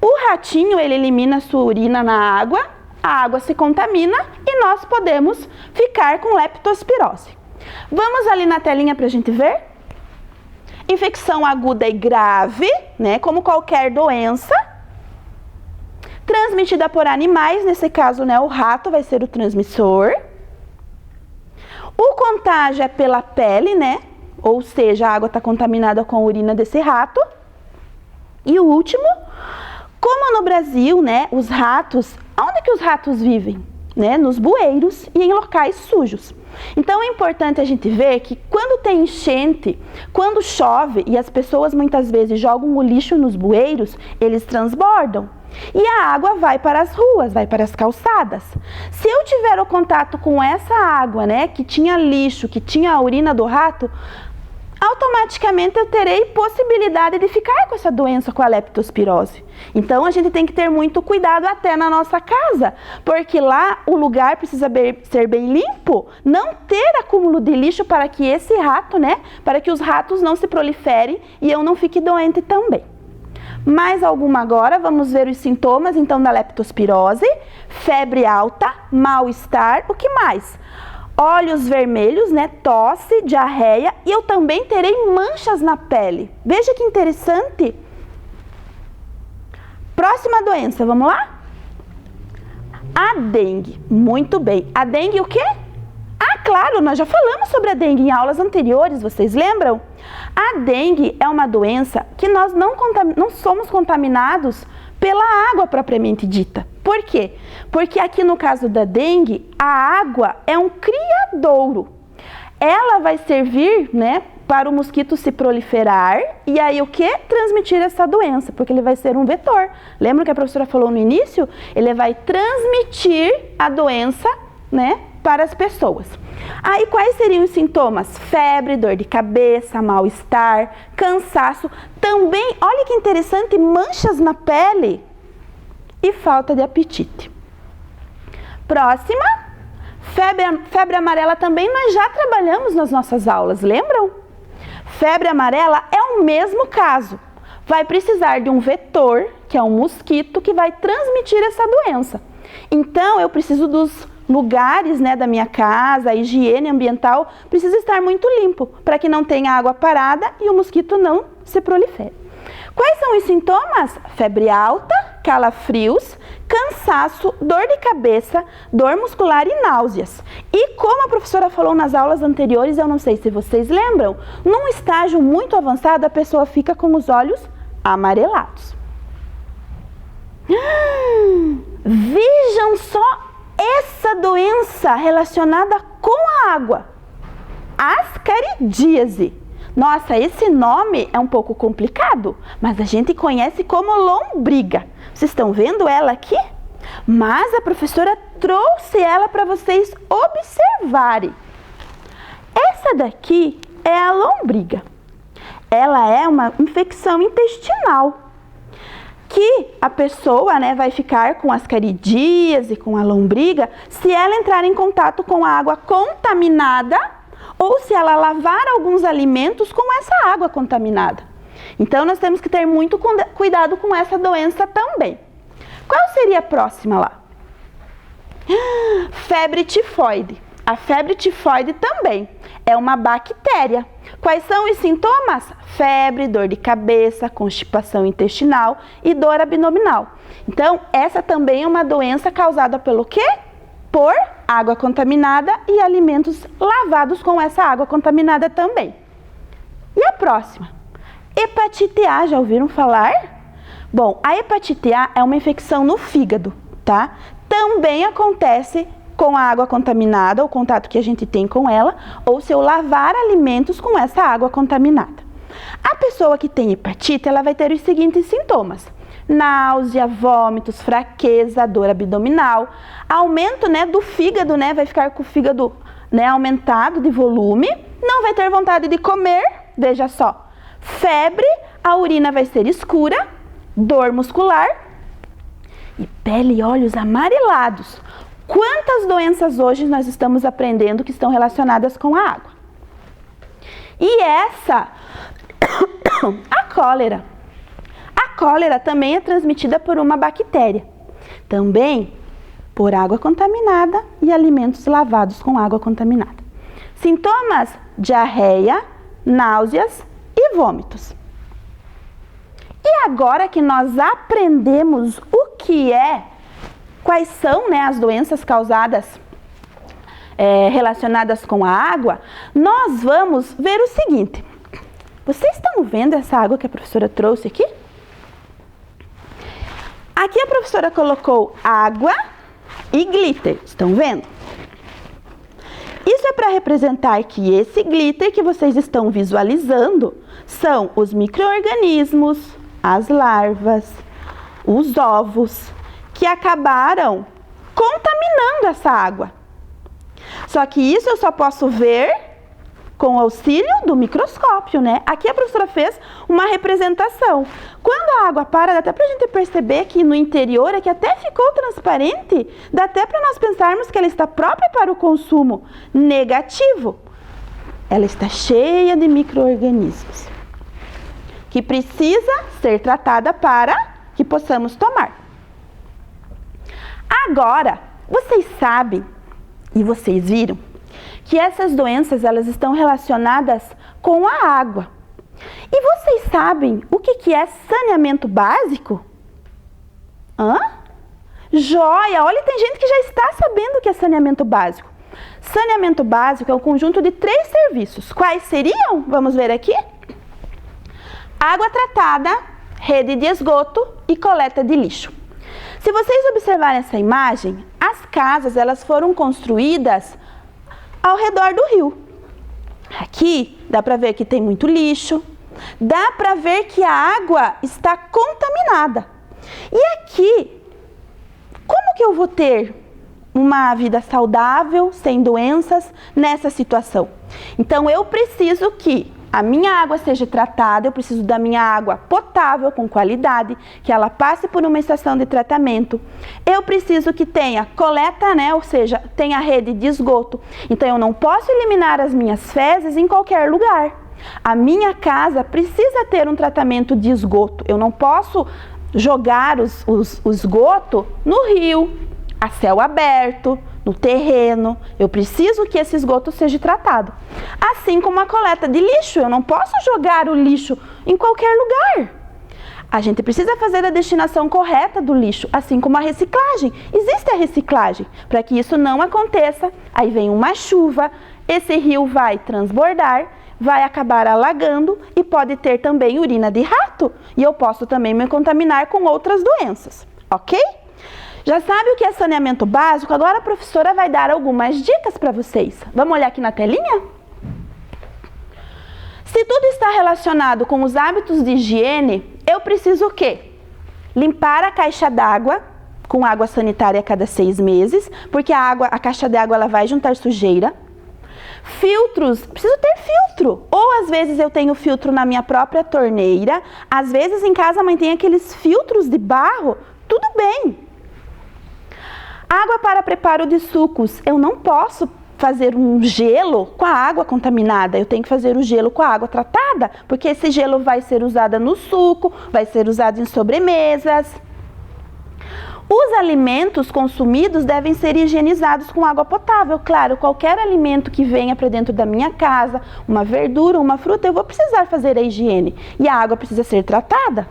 O ratinho, ele elimina sua urina na água, a água se contamina e nós podemos ficar com leptospirose. Vamos ali na telinha para a gente ver. Infecção aguda e grave, né, como qualquer doença, transmitida por animais, nesse caso, né, o rato vai ser o transmissor. O contágio é pela pele, né, ou seja, a água está contaminada com a urina desse rato. E o último, como no Brasil, né, os ratos, onde que os ratos vivem? Né, nos bueiros e em locais sujos. Então é importante a gente ver que quando tem enchente, quando chove e as pessoas muitas vezes jogam o lixo nos bueiros, eles transbordam. E a água vai para as ruas, vai para as calçadas. Se eu tiver o contato com essa água, né, que tinha lixo, que tinha a urina do rato, automaticamente eu terei possibilidade de ficar com essa doença, com a leptospirose. Então a gente tem que ter muito cuidado até na nossa casa, porque lá o lugar precisa ser bem limpo, não ter acúmulo de lixo para que esse rato, né, para que os ratos não se proliferem e eu não fique doente também. Mais alguma agora? Vamos ver os sintomas então da leptospirose: febre alta, mal-estar, o que mais? Olhos vermelhos, né, tosse, diarreia, e eu também terei manchas na pele. Veja que interessante. Próxima doença, vamos lá? A dengue. Muito bem. A dengue o quê? Ah, claro, nós já falamos sobre a dengue em aulas anteriores, vocês lembram? A dengue é uma doença que nós não somos contaminados pela água propriamente dita. Por quê? Porque aqui no caso da dengue, a água é um criadouro. Ela vai servir, né, para o mosquito se proliferar e aí o que? Transmitir essa doença, porque ele vai ser um vetor. Lembra que a professora falou no início? Ele vai transmitir a doença, né, para as pessoas. Aí quais seriam os sintomas? Febre, dor de cabeça, mal-estar, cansaço. Também, olha que interessante, manchas na pele e falta de apetite. Próxima, febre amarela também nós já trabalhamos nas nossas aulas, lembram? Febre amarela é o mesmo caso. Vai precisar de um vetor, que é um mosquito, que vai transmitir essa doença. Então, eu preciso dos lugares, né, da minha casa, a higiene ambiental precisa estar muito limpo, para que não tenha água parada e o mosquito não se prolifere. Quais são os sintomas? Febre alta, calafrios, cansaço, dor de cabeça, dor muscular e náuseas. E como a professora falou nas aulas anteriores, eu não sei se vocês lembram, num estágio muito avançado a pessoa fica com os olhos amarelados. Vejam só essa doença relacionada com a água, ascaridíase. Nossa, esse nome é um pouco complicado, mas a gente conhece como lombriga. Vocês estão vendo ela aqui? Mas a professora trouxe ela para vocês observarem. Essa daqui é a lombriga. Ela é uma infecção intestinal, que a pessoa, né, vai ficar com ascaridíase, com a lombriga, se ela entrar em contato com a água contaminada ou se ela lavar alguns alimentos com essa água contaminada. Então, nós temos que ter muito cuidado com essa doença também. Qual seria a próxima lá? Febre tifoide. A febre tifoide também é uma bactéria. Quais são os sintomas? Febre, dor de cabeça, constipação intestinal e dor abdominal. Então, essa também é uma doença causada pelo quê? Por água contaminada e alimentos lavados com essa água contaminada também. E a próxima? Hepatite A, já ouviram falar? Bom, a hepatite A é uma infecção no fígado, tá? Também acontece com a água contaminada, o contato que a gente tem com ela, ou se eu lavar alimentos com essa água contaminada. A pessoa que tem hepatite, ela vai ter os seguintes sintomas: náusea, vômitos, fraqueza, dor abdominal, aumento, né, do fígado, né, vai ficar com o fígado, né, aumentado de volume, não vai ter vontade de comer, veja só, febre, a urina vai ser escura, dor muscular e pele e olhos amarelados. Quantas doenças hoje nós estamos aprendendo que estão relacionadas com a água? E essa, a cólera. A cólera também é transmitida por uma bactéria. Também por água contaminada e alimentos lavados com água contaminada. Sintomas: diarreia, náuseas e vômitos. E agora que nós aprendemos o que é, quais são, né, as doenças causadas relacionadas com a água, nós vamos ver o seguinte. Vocês estão vendo essa água que a professora trouxe aqui? Aqui a professora colocou água e glitter, estão vendo? Isso é para representar que esse glitter que vocês estão visualizando são os micro-organismos, as larvas, os ovos, que acabaram contaminando essa água. Só que isso eu só posso ver com o auxílio do microscópio, né? Aqui a professora fez uma representação. Quando a água para, dá até pra gente perceber que no interior é que até ficou transparente, dá até para nós pensarmos que ela está própria para o consumo negativo. Ela está cheia de micro-organismos que precisa ser tratada para que possamos tomar. Agora, vocês sabem e vocês viram que essas doenças elas estão relacionadas com a água. E vocês sabem o que é saneamento básico? Joia! Olha, tem gente que já está sabendo o que é saneamento básico. Saneamento básico é um conjunto de 3 serviços. Quais seriam? Vamos ver aqui. Água tratada, rede de esgoto e coleta de lixo. Se vocês observarem essa imagem, as casas elas foram construídas ao redor do rio. Aqui dá para ver que tem muito lixo, dá para ver que a água está contaminada. E aqui, como que eu vou ter uma vida saudável, sem doenças, nessa situação? Então eu preciso que a minha água seja tratada, eu preciso da minha água potável, com qualidade, que ela passe por uma estação de tratamento. Eu preciso que tenha coleta, né? Ou seja, tenha rede de esgoto. Então eu não posso eliminar as minhas fezes em qualquer lugar. A minha casa precisa ter um tratamento de esgoto. Eu não posso jogar o esgoto no rio, a céu aberto, no terreno. Eu preciso que esse esgoto seja tratado. Assim como a coleta de lixo, eu não posso jogar o lixo em qualquer lugar. A gente precisa fazer a destinação correta do lixo, assim como a reciclagem. Existe a reciclagem. Para que isso não aconteça, aí vem uma chuva, esse rio vai transbordar, vai acabar alagando e pode ter também urina de rato. E eu posso também me contaminar com outras doenças, ok? Já sabe o que é saneamento básico? Agora a professora vai dar algumas dicas para vocês. Vamos olhar aqui na telinha? Se tudo está relacionado com os hábitos de higiene, eu preciso o quê? Limpar a caixa d'água com água sanitária a cada 6 meses, porque a caixa d'água ela vai juntar sujeira. Filtros, preciso ter filtro. Ou às vezes eu tenho filtro na minha própria torneira, às vezes em casa a mãe tem aqueles filtros de barro, tudo bem. Água para preparo de sucos. Eu não posso fazer um gelo com a água contaminada. Eu tenho que fazer o gelo com a água tratada, porque esse gelo vai ser usado no suco, vai ser usado em sobremesas. Os alimentos consumidos devem ser higienizados com água potável. Claro, qualquer alimento que venha para dentro da minha casa, uma verdura, uma fruta, eu vou precisar fazer a higiene. E a água precisa ser tratada.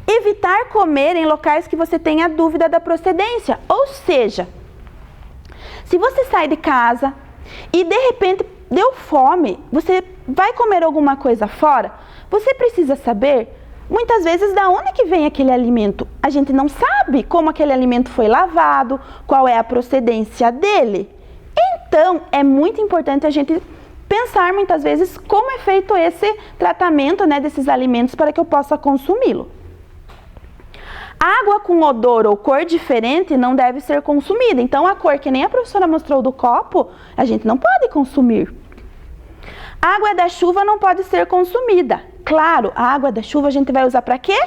Evitar comer em locais que você tenha dúvida da procedência. Ou seja, se você sai de casa e de repente deu fome, você vai comer alguma coisa fora, você precisa saber, muitas vezes, de onde que vem aquele alimento. A gente não sabe como aquele alimento foi lavado, qual é a procedência dele. Então, é muito importante a gente pensar muitas vezes como é feito esse tratamento, né, desses alimentos para que eu possa consumi-lo. Água com odor ou cor diferente não deve ser consumida. Então, a cor que nem a professora mostrou do copo, a gente não pode consumir. Água da chuva não pode ser consumida. Claro, a água da chuva a gente vai usar para quê?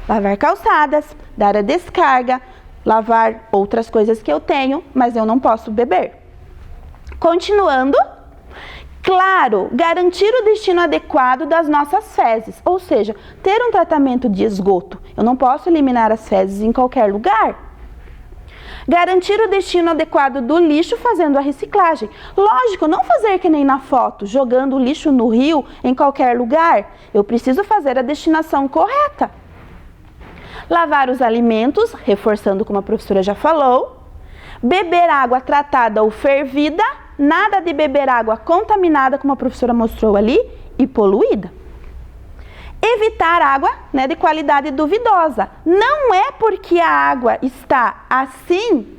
Lavar calçadas, dar a descarga, lavar outras coisas que eu tenho, mas eu não posso beber. Continuando. Claro, garantir o destino adequado das nossas fezes, ou seja, ter um tratamento de esgoto. Eu não posso eliminar as fezes em qualquer lugar. Garantir o destino adequado do lixo fazendo a reciclagem. Lógico, não fazer que nem na foto, jogando o lixo no rio em qualquer lugar. Eu preciso fazer a destinação correta. Lavar os alimentos, reforçando como a professora já falou. Beber água tratada ou fervida. Nada de beber água contaminada, como a professora mostrou ali, e poluída. Evitar água, né, de qualidade duvidosa. Não é porque a água está assim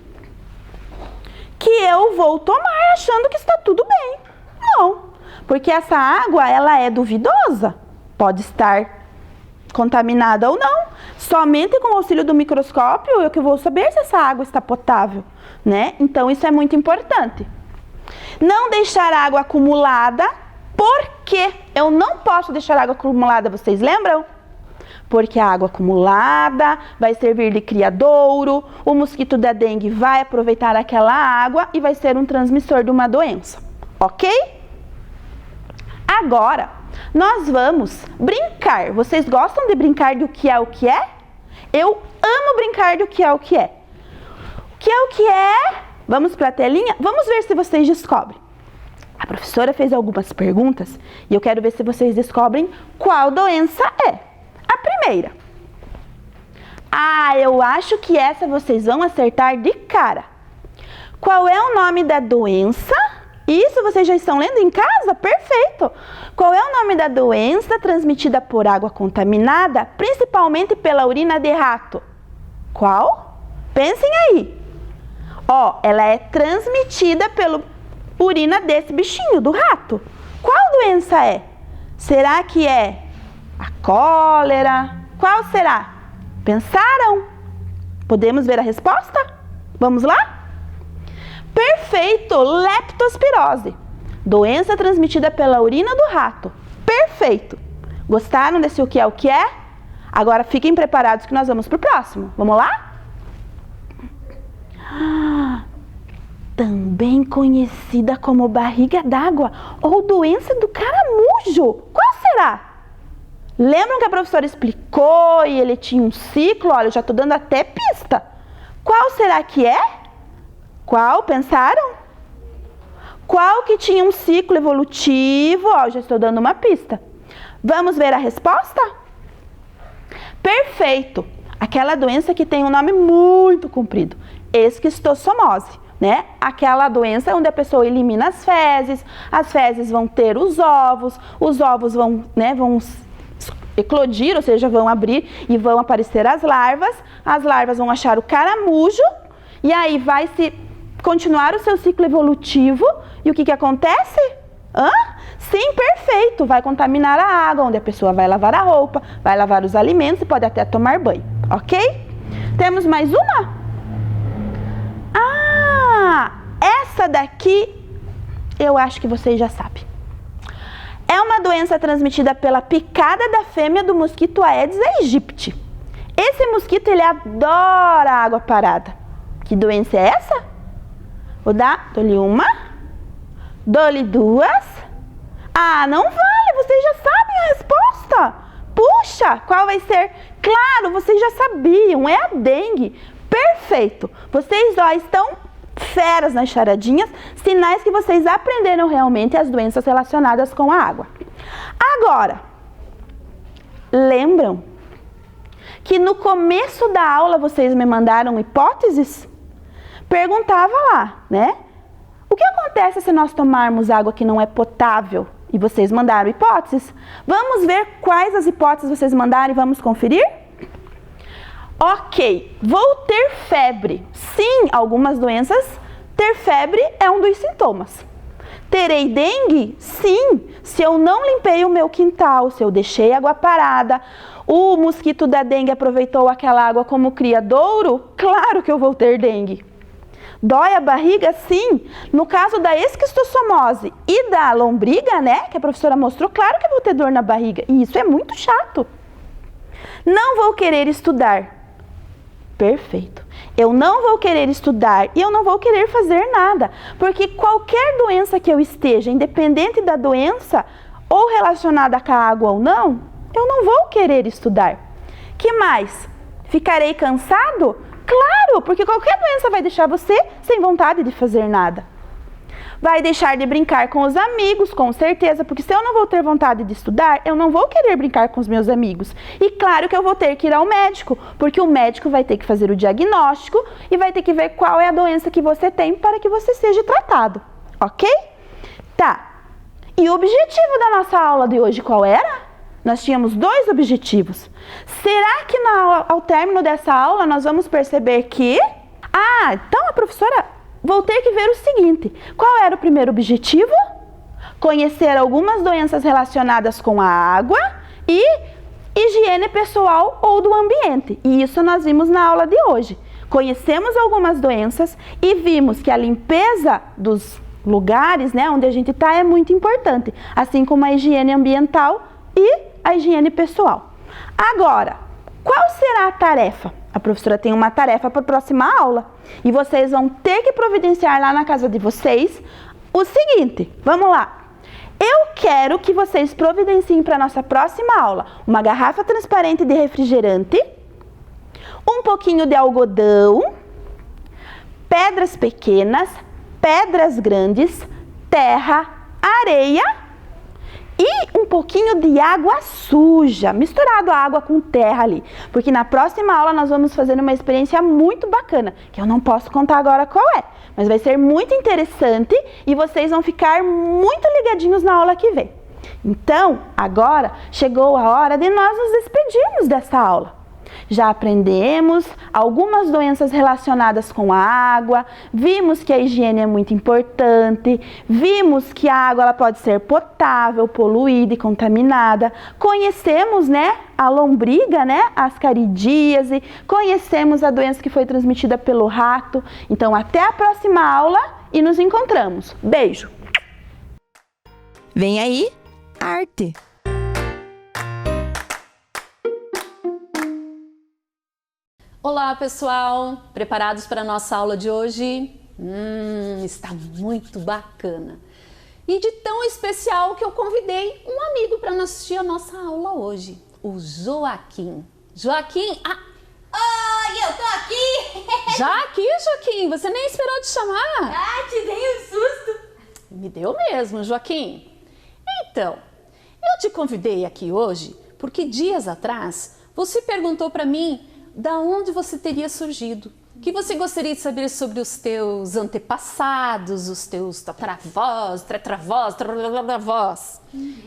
que eu vou tomar achando que está tudo bem. Não, porque essa água ela é duvidosa. Pode estar contaminada ou não. Somente com o auxílio do microscópio eu que vou saber se essa água está potável, né? Então isso é muito importante. Não deixar água acumulada. Por que eu não posso deixar água acumulada? Vocês lembram? Porque a água acumulada vai servir de criadouro, o mosquito da dengue vai aproveitar aquela água e vai ser um transmissor de uma doença. Ok? Agora, nós vamos brincar. Vocês gostam de brincar do que é o que é? Eu amo brincar do que é o que é. O que é o que é? Vamos para a telinha? Vamos ver se vocês descobrem. A professora fez algumas perguntas e eu quero ver se vocês descobrem qual doença é. A primeira. Eu acho que essa vocês vão acertar de cara. Qual é o nome da doença? Isso vocês já estão lendo em casa? Perfeito! Qual é o nome da doença transmitida por água contaminada, principalmente pela urina de rato? Qual? Pensem aí. Ela é transmitida pelo urina desse bichinho, do rato. Qual doença é? Será que é a cólera? Qual será? Pensaram? Podemos ver a resposta? Vamos lá? Perfeito! Leptospirose. Doença transmitida pela urina do rato. Perfeito! Gostaram desse o que é? Agora fiquem preparados que nós vamos para o próximo. Vamos lá? Também conhecida como barriga d'água ou doença do caramujo. Qual será? Lembram que a professora explicou e ele tinha um ciclo? Olha, eu já estou dando até pista. Qual será que é? Qual? Pensaram? Qual que tinha um ciclo evolutivo? Ó, já estou dando uma pista. Vamos ver a resposta? Perfeito! Aquela doença que tem um nome muito comprido. Esquistossomose, né? Aquela doença onde a pessoa elimina as fezes vão ter os ovos vão, né, vão eclodir, ou seja, vão abrir e vão aparecer as larvas vão achar o caramujo e aí vai se continuar o seu ciclo evolutivo e o que acontece? Sim, perfeito, vai contaminar a água, onde a pessoa vai lavar a roupa, vai lavar os alimentos e pode até tomar banho, ok? Temos mais uma? Essa daqui eu acho que vocês já sabem. É uma doença transmitida pela picada da fêmea do mosquito Aedes aegypti. Esse mosquito, ele adora água parada. Que doença é essa? Dou-lhe uma, dou-lhe duas. Não vale, vocês já sabem a resposta. Puxa, qual vai ser? Claro, vocês já sabiam, é a dengue. Perfeito, vocês estão feras nas charadinhas, sinais que vocês aprenderam realmente as doenças relacionadas com a água. Agora, lembram que no começo da aula vocês me mandaram hipóteses? Perguntava lá, né? O que acontece se nós tomarmos água que não é potável? E vocês mandaram hipóteses? Vamos ver quais as hipóteses vocês mandaram e vamos conferir? Ok, vou ter febre. Sim, algumas doenças, ter febre é um dos sintomas. Terei dengue? Sim, se eu não limpei o meu quintal, se eu deixei água parada, o mosquito da dengue aproveitou aquela água como criadouro, claro que eu vou ter dengue. Dói a barriga? Sim. No caso da esquistossomose e da lombriga, né, que a professora mostrou, claro que eu vou ter dor na barriga. E isso é muito chato. Não vou querer estudar. Perfeito. Eu não vou querer estudar e eu não vou querer fazer nada, porque qualquer doença que eu esteja, independente da doença, ou relacionada com a água ou não, eu não vou querer estudar. Que mais? Ficarei cansado? Claro, porque qualquer doença vai deixar você sem vontade de fazer nada. Vai deixar de brincar com os amigos, com certeza, porque se eu não vou ter vontade de estudar, eu não vou querer brincar com os meus amigos. E claro que eu vou ter que ir ao médico, porque o médico vai ter que fazer o diagnóstico e vai ter que ver qual é a doença que você tem para que você seja tratado, ok? Tá. E o objetivo da nossa aula de hoje qual era? Nós tínhamos 2 objetivos. Será que ao término dessa aula nós vamos perceber que... então a professora... Vou ter que ver o seguinte, qual era o primeiro objetivo? Conhecer algumas doenças relacionadas com a água e higiene pessoal ou do ambiente. E isso nós vimos na aula de hoje. Conhecemos algumas doenças e vimos que a limpeza dos lugares, né, onde a gente está é muito importante, assim como a higiene ambiental e a higiene pessoal. Agora, qual será a tarefa? A professora tem uma tarefa para a próxima aula e vocês vão ter que providenciar lá na casa de vocês o seguinte, vamos lá. Eu quero que vocês providenciem para a nossa próxima aula uma garrafa transparente de refrigerante, um pouquinho de algodão, pedras pequenas, pedras grandes, terra, areia e um pouquinho de água suja, misturado a água com terra ali. Porque na próxima aula nós vamos fazer uma experiência muito bacana, que eu não posso contar agora qual é, mas vai ser muito interessante e vocês vão ficar muito ligadinhos na aula que vem. Então, agora chegou a hora de nós nos despedirmos dessa aula. Já aprendemos algumas doenças relacionadas com a água, vimos que a higiene é muito importante, vimos que a água ela pode ser potável, poluída e contaminada, conhecemos, né, a lombriga, né, ascaridíase, conhecemos a doença que foi transmitida pelo rato. Então, até a próxima aula e nos encontramos. Beijo! Vem aí, arte! Olá, pessoal! Preparados para a nossa aula de hoje? Está muito bacana! E de tão especial que eu convidei um amigo para assistir a nossa aula hoje, o Joaquim. Joaquim, Oi, eu tô aqui! já aqui, Joaquim? Você nem esperou te chamar? Te dei um susto! Me deu mesmo, Joaquim. Então, eu te convidei aqui hoje porque dias atrás você perguntou para mim da onde você teria surgido, que você gostaria de saber sobre os teus antepassados, os teus tataravós, tetravós.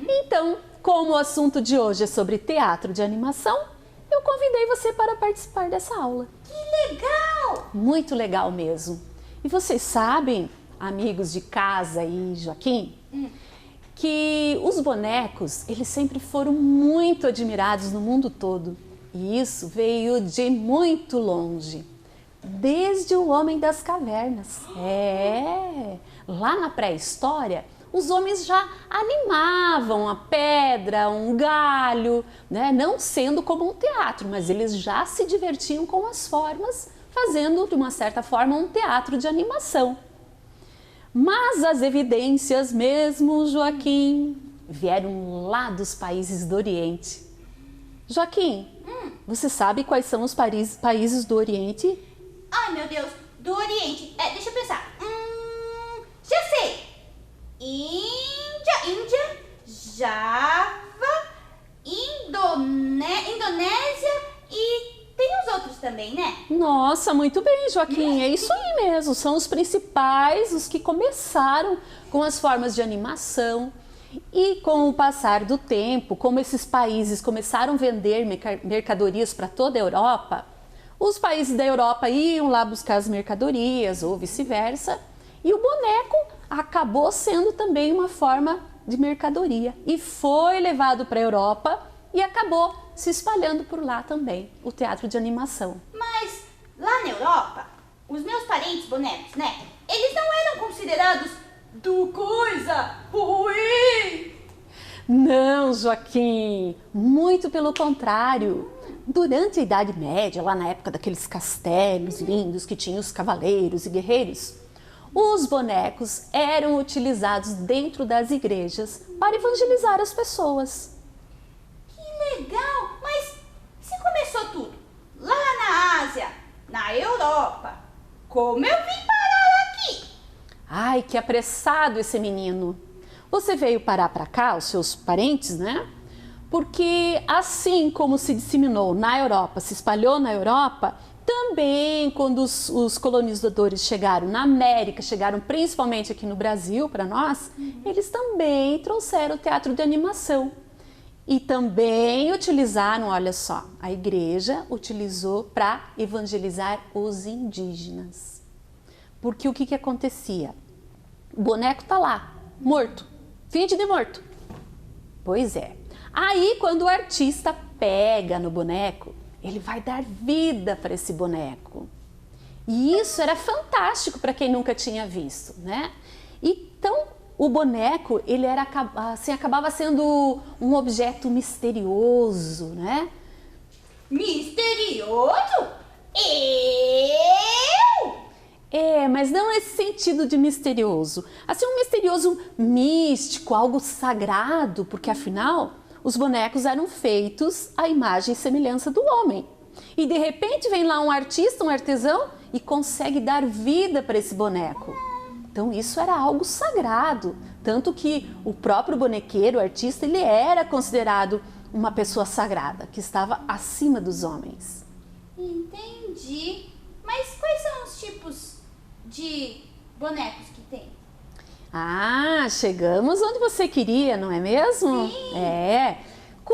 Então, como o assunto de hoje é sobre teatro de animação, eu convidei você para participar dessa aula. Que legal! Muito legal mesmo. E vocês sabem, amigos de casa e Joaquim, que os bonecos, eles sempre foram muito admirados no mundo todo. E isso veio de muito longe, desde o homem das cavernas. Lá na pré-história, os homens já animavam a pedra, um galho, né? Não sendo como um teatro, mas eles já se divertiam com as formas, fazendo de uma certa forma um teatro de animação. Mas as evidências mesmo, Joaquim, vieram lá dos países do Oriente. Joaquim, você sabe quais são os países do Oriente? Ai, meu Deus, do Oriente. Deixa eu pensar. Já sei. Índia, Java, Indonésia e tem os outros também, né? Nossa, muito bem, Joaquim. É isso aí mesmo. São os principais, os que começaram com as formas de animação. E com o passar do tempo, como esses países começaram a vender mercadorias para toda a Europa, os países da Europa iam lá buscar as mercadorias ou vice-versa, e o boneco acabou sendo também uma forma de mercadoria e foi levado para a Europa e acabou se espalhando por lá também, o teatro de animação. Mas lá na Europa, os meus parentes bonecos, né? Eles não eram considerados do coisa ruim. Não, Joaquim, muito pelo contrário. Durante a Idade Média, lá na época daqueles castelos lindos que tinham os cavaleiros e guerreiros, os bonecos eram utilizados dentro das igrejas para evangelizar as pessoas. Que legal! Mas se começou tudo lá na Ásia, na Europa, como eu vim parar aqui? Ai, que apressado esse menino. Você veio parar para cá, os seus parentes, né? Porque assim como se disseminou na Europa, se espalhou na Europa, também quando os colonizadores chegaram na América, chegaram principalmente aqui no Brasil para nós, eles também trouxeram o teatro de animação. E também utilizaram, olha só, a igreja utilizou para evangelizar os indígenas. Porque o que acontecia? O boneco tá lá, morto, finge de morto. Pois é. Aí, quando o artista pega no boneco, ele vai dar vida para esse boneco. E isso era fantástico para quem nunca tinha visto, né? Então, o boneco, ele era, assim, acabava sendo um objeto misterioso, né? Misterioso? Mas não nesse sentido de misterioso. Assim, um misterioso místico, algo sagrado, porque afinal, os bonecos eram feitos à imagem e semelhança do homem. E de repente vem lá um artista, um artesão, e consegue dar vida para esse boneco. Então isso era algo sagrado, tanto que o próprio bonequeiro, o artista, ele era considerado uma pessoa sagrada, que estava acima dos homens. Entendi. Mas quais são os tipos de bonecos que tem? Ah, chegamos onde você queria, não é mesmo? Sim. É.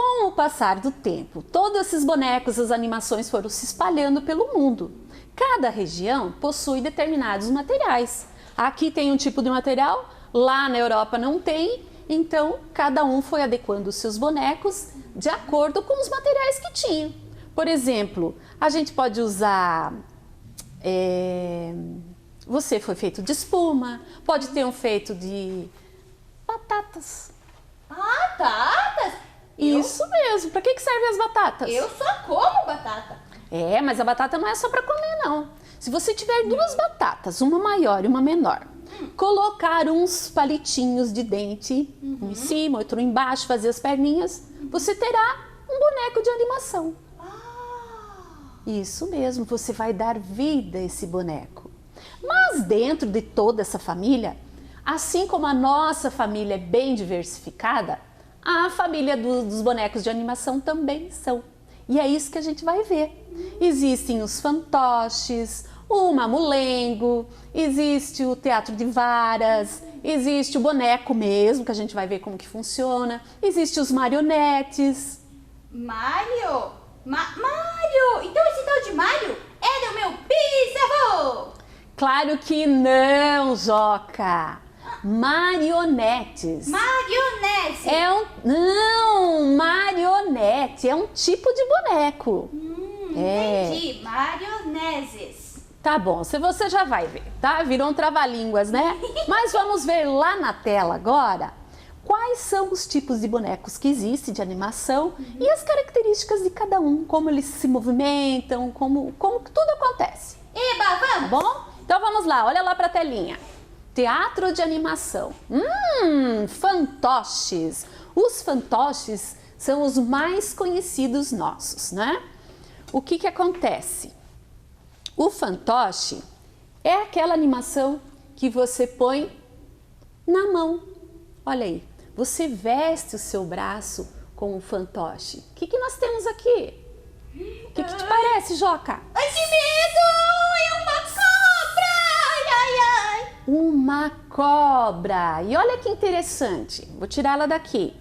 Com o passar do tempo, todos esses bonecos, as animações foram se espalhando pelo mundo. Cada região possui determinados materiais. Aqui tem um tipo de material, lá na Europa não tem, então cada um foi adequando os seus bonecos de acordo com os materiais que tinham. Por exemplo, a gente pode usar... Você foi feito de espuma, pode ter um feito de batatas. Batatas? Isso mesmo. Para que servem as batatas? Eu só como batata. Mas a batata não é só para comer, não. Se você tiver duas batatas, uma maior e uma menor, colocar uns palitinhos de dente, um em cima, outro embaixo, fazer as perninhas, você terá um boneco de animação. Isso mesmo, você vai dar vida a esse boneco. Mas dentro de toda essa família, assim como a nossa família é bem diversificada, a família dos bonecos de animação também são. E é isso que a gente vai ver. Existem os fantoches, o mamulengo, existe o teatro de varas, existe o boneco mesmo, que a gente vai ver como que funciona, existe os marionetes. Mário? Mário! Então esse tal de Mário é do meu bisavô! Claro que não, Joca! Marionetes. Marionete. Não, marionete. É um tipo de boneco. Entendi. Marioneses. Tá bom, se você já vai ver, tá? Virou um trava-línguas, né? Mas vamos ver lá na tela agora quais são os tipos de bonecos que existem de animação e as características de cada um, como eles se movimentam, como tudo acontece. Eba, vamos! Tá bom? Então vamos lá, olha lá pra telinha. Teatro de animação. Fantoches. Os fantoches são os mais conhecidos nossos, né? O que acontece? O fantoche é aquela animação que você põe na mão. Olha aí, você veste o seu braço com o fantoche. O que nós temos aqui? O que te parece, Joca? Ai, que medo! É uma cobra! Ai, ai! Uma cobra. E olha que interessante. Vou tirar ela daqui.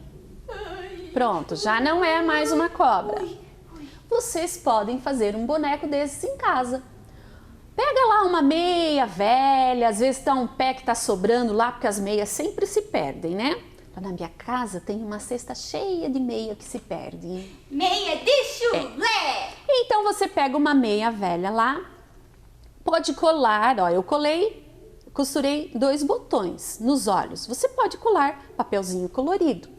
Pronto, já não é mais uma cobra. Vocês podem fazer um boneco desses em casa. Pega lá uma meia velha, às vezes tá um pé que tá sobrando lá, porque as meias sempre se perdem, né? Lá na minha casa tem uma cesta cheia de meia que se perdem. Meia de chulé! Então você pega uma meia velha lá, pode colar, ó, eu costurei 2 botões nos olhos. Você pode colar papelzinho colorido.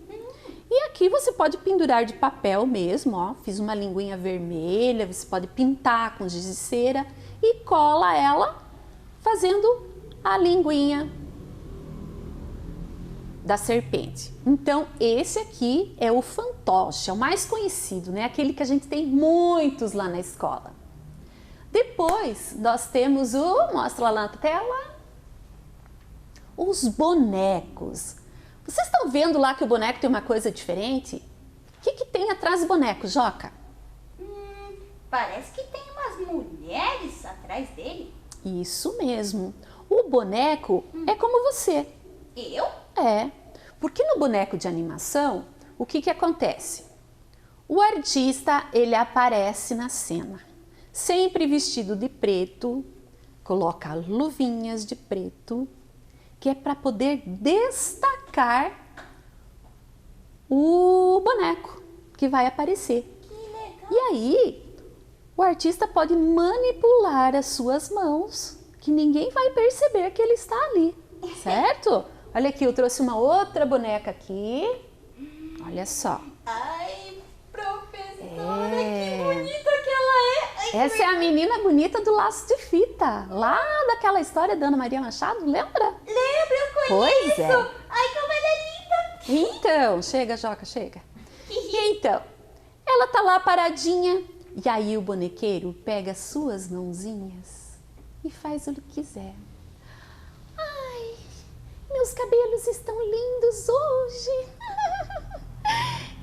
E aqui você pode pendurar de papel mesmo, ó. Fiz uma linguinha vermelha, você pode pintar com giz de cera e cola ela fazendo a linguinha da serpente. Então, esse aqui é o fantoche, é o mais conhecido, né? Aquele que a gente tem muitos lá na escola. Depois, nós temos mostra lá na tela, os bonecos. Vocês estão vendo lá que o boneco tem uma coisa diferente? O que tem atrás do boneco, Joca? Parece que tem umas mulheres atrás dele. Isso mesmo. O boneco é como você. Eu? É. Porque no boneco de animação, o que acontece? O artista, ele aparece na cena, sempre vestido de preto, coloca luvinhas de preto, que é para poder destacar o boneco que vai aparecer. Que legal. E aí, o artista pode manipular as suas mãos, que ninguém vai perceber que ele está ali, certo? Olha aqui, eu trouxe uma outra boneca aqui. Olha só. Ai, professora, que bonita que ela é. Ai, essa é a menina bonita do laço de fita, lá daquela história da Ana Maria Machado, lembra? Lembro, eu conheço. Pois é. Ai, como ela é linda. Então, chega, Joca, chega. E então, ela tá lá paradinha, e aí o bonequeiro pega suas mãozinhas e faz o que quiser. Ai, meus cabelos estão lindos hoje.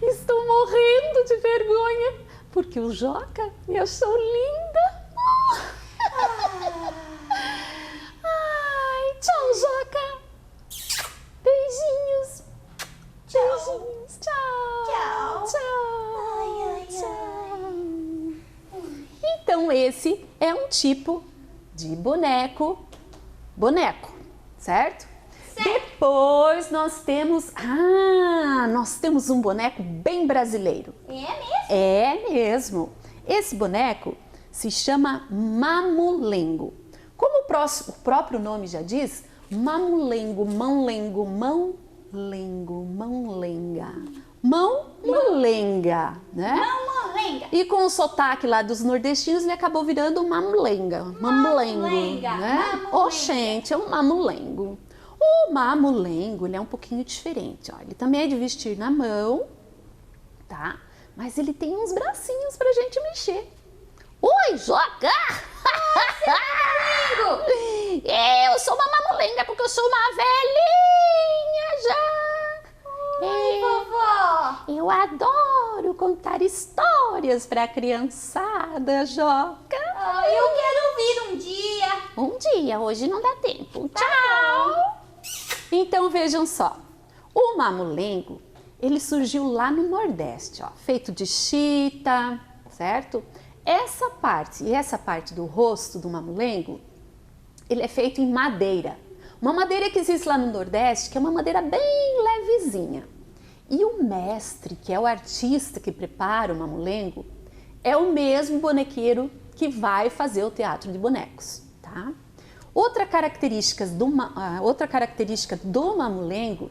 Estou morrendo de vergonha, porque o Joca me achou linda. Ai, tchau, Joca. Beijinhos. Beijinhos. Tchau. Tchau. Tchau. é um tipo de boneco, certo? Depois nós temos um boneco bem brasileiro. É mesmo? É mesmo. Esse boneco se chama mamulengo. Como o próprio nome já diz, mamulengo, mão-lengo, mão-lenga, né? Mamulenga. E com o sotaque lá dos nordestinos, ele acabou virando mamulengo, né? Oxente, é um mamulengo. O mamulengo, ele é um pouquinho diferente, ó. Ele também é de vestir na mão, tá? Mas ele tem uns bracinhos pra gente mexer. Oi, Joca! Eu sou uma mamulenga porque eu sou uma velhinha já. Oi, vovó. Eu adoro contar histórias pra criançada, Joca. Eu quero ouvir um dia. Um dia, hoje não dá tempo. Tchau! Então vejam só, o mamulengo, ele surgiu lá no Nordeste, ó, feito de chita, certo? Essa parte do rosto do mamulengo, ele é feito em madeira. Uma madeira que existe lá no Nordeste, que é uma madeira bem levezinha. E o mestre, que é o artista que prepara o mamulengo, é o mesmo bonequeiro que vai fazer o teatro de bonecos, tá? Outra característica do mamulengo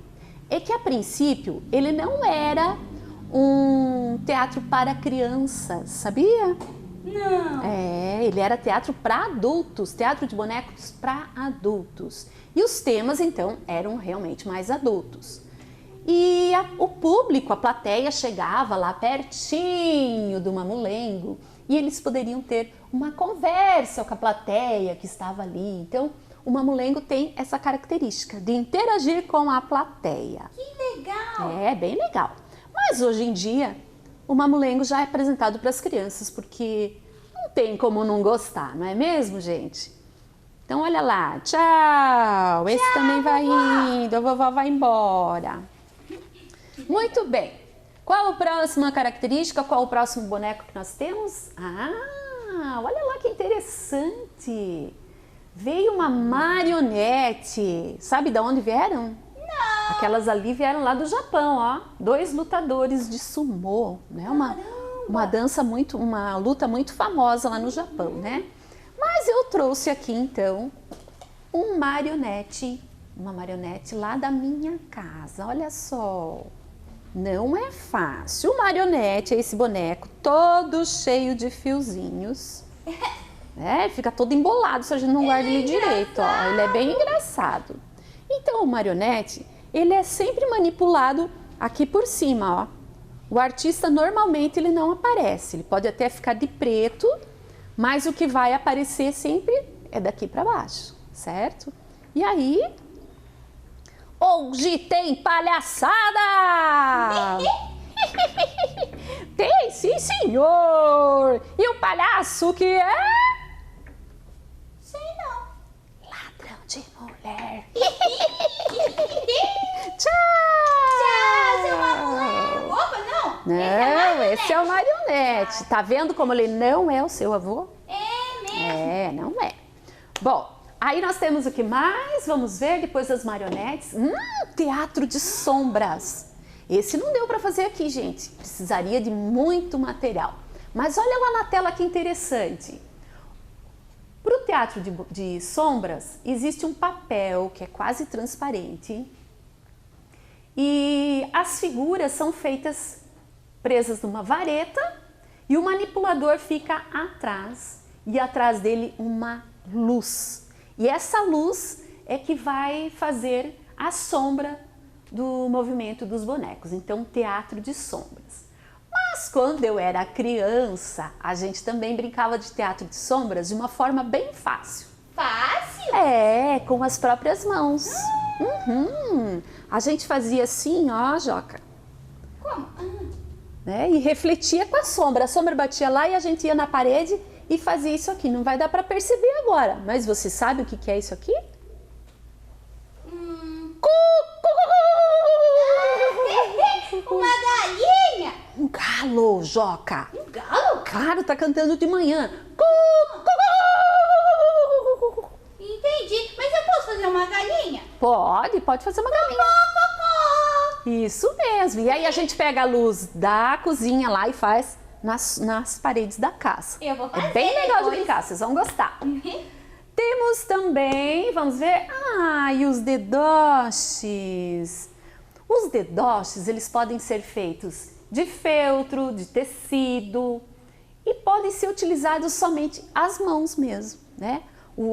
é que, a princípio, ele não era um teatro para crianças, sabia? Não. Ele era teatro para adultos, teatro de bonecos para adultos. E os temas, então, eram realmente mais adultos. E o público, a plateia, chegava lá pertinho do mamulengo e eles poderiam ter uma conversa com a plateia que estava ali. Então, o mamulengo tem essa característica de interagir com a plateia. Que legal! É, bem legal. Mas hoje em dia, o mamulengo já é apresentado para as crianças, porque não tem como não gostar, não é mesmo, gente? Então, olha lá. Tchau! Esse também vai indo, a vovó vai embora. Muito bem. Qual a próxima característica? Qual o próximo boneco que nós temos? Olha lá que interessante. Veio uma marionete. Sabe de onde vieram? Não. Aquelas ali vieram lá do Japão, ó. 2 lutadores de sumô, né? Uma luta muito famosa lá no Japão, né? Mas eu trouxe aqui então uma marionete lá da minha casa. Olha só. Não é fácil. O marionete é esse boneco todo cheio de fiozinhos. Fica todo embolado se a gente não guarda ele direito, ó. Ele é bem engraçado. Então, o marionete, ele é sempre manipulado aqui por cima, ó. O artista, normalmente, ele não aparece. Ele pode até ficar de preto, mas o que vai aparecer sempre é daqui para baixo, certo? E aí... Hoje tem palhaçada! Tem, sim, senhor! E o palhaço que é? Sei não. Ladrão de mulher. Tchau, seu mamulengo. Opa, não. Não, esse é o marionete. Tá vendo como ele não é o seu avô? É mesmo. Não é. Bom, aí nós temos o que mais? Vamos ver depois das marionetes. Teatro de sombras. Esse não deu para fazer aqui, gente. Precisaria de muito material. Mas olha lá na tela que interessante. Para o teatro de sombras, existe um papel que é quase transparente. E as figuras são feitas presas numa vareta e o manipulador fica atrás. E atrás dele uma luz. E essa luz é que vai fazer a sombra do movimento dos bonecos. Então, teatro de sombras. Mas quando eu era criança, a gente também brincava de teatro de sombras de uma forma bem fácil. Fácil? Com as próprias mãos. A gente fazia assim, ó, Joca. Como? E refletia com a sombra. A sombra batia lá e a gente ia na parede e fazia isso aqui. Não vai dar para perceber agora, mas você sabe o que é isso aqui? Uma galinha? Um galo, Joca. Um galo? Claro, tá cantando de manhã. Pode fazer uma galinha. Isso mesmo. E aí a gente pega a luz da cozinha lá e faz nas paredes da casa. Eu vou fazer É bem legal depois. de brincar, vocês vão gostar. Temos também, vamos ver, e os dedoches. Os dedoches, eles podem ser feitos de feltro, de tecido e podem ser utilizados somente as mãos mesmo, né?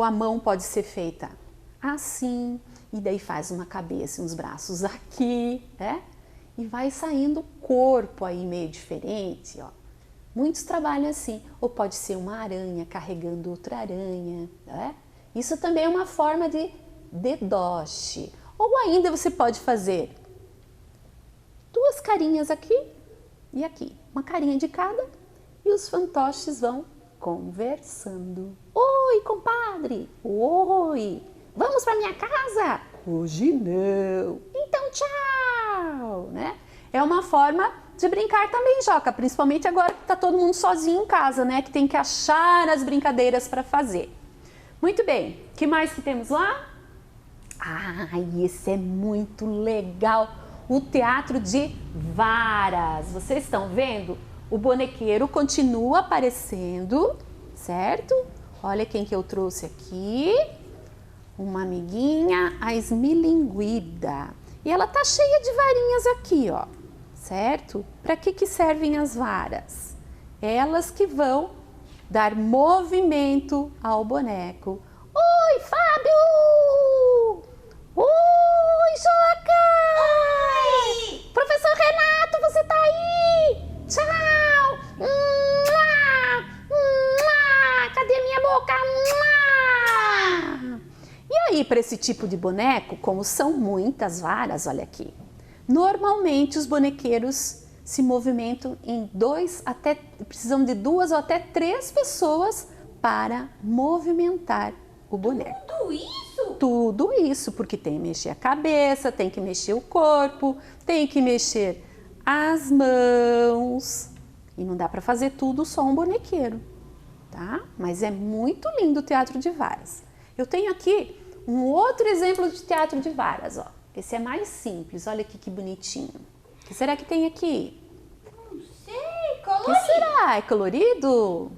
A mão pode ser feita assim, e daí faz uma cabeça e uns braços aqui, né? E vai saindo o corpo aí meio diferente, ó. Muitos trabalham assim, ou pode ser uma aranha carregando outra aranha, né? Isso também é uma forma de dedoche. Ou ainda você pode fazer duas carinhas aqui e aqui, uma carinha de cada, e os fantoches vão conversando. Oi, compadre! Oi! Vamos para minha casa? Hoje não. Então, tchau! Né? É uma forma de brincar também, Joca, principalmente agora que tá todo mundo sozinho em casa, né? Que tem que achar as brincadeiras para fazer. Muito bem, o que mais que temos lá? Esse é muito legal, o teatro de varas. Vocês estão vendo? O bonequeiro continua aparecendo, certo? Olha quem que eu trouxe aqui. Uma amiguinha, a esmilinguida. E ela tá cheia de varinhas aqui, ó. Certo? Para que servem as varas? Elas que vão dar movimento ao boneco. Oi, Fábio! Oi, Joca! Oi! Professor Renato, você tá aí? Tchau! Cadê minha boca? E aí, para esse tipo de boneco, como são muitas varas, olha aqui, normalmente os bonequeiros se movimentam em precisam de 2 ou até 3 pessoas para movimentar o boneco. Tudo isso? Tudo isso, porque tem que mexer a cabeça, tem que mexer o corpo, tem que mexer as mãos. E não dá para fazer tudo só um bonequeiro, tá? Mas é muito lindo o teatro de varas. Eu tenho aqui um outro exemplo de teatro de varas, ó. Esse é mais simples, olha aqui que bonitinho. O que será que tem aqui? Não sei, O colorido. que será? É colorido?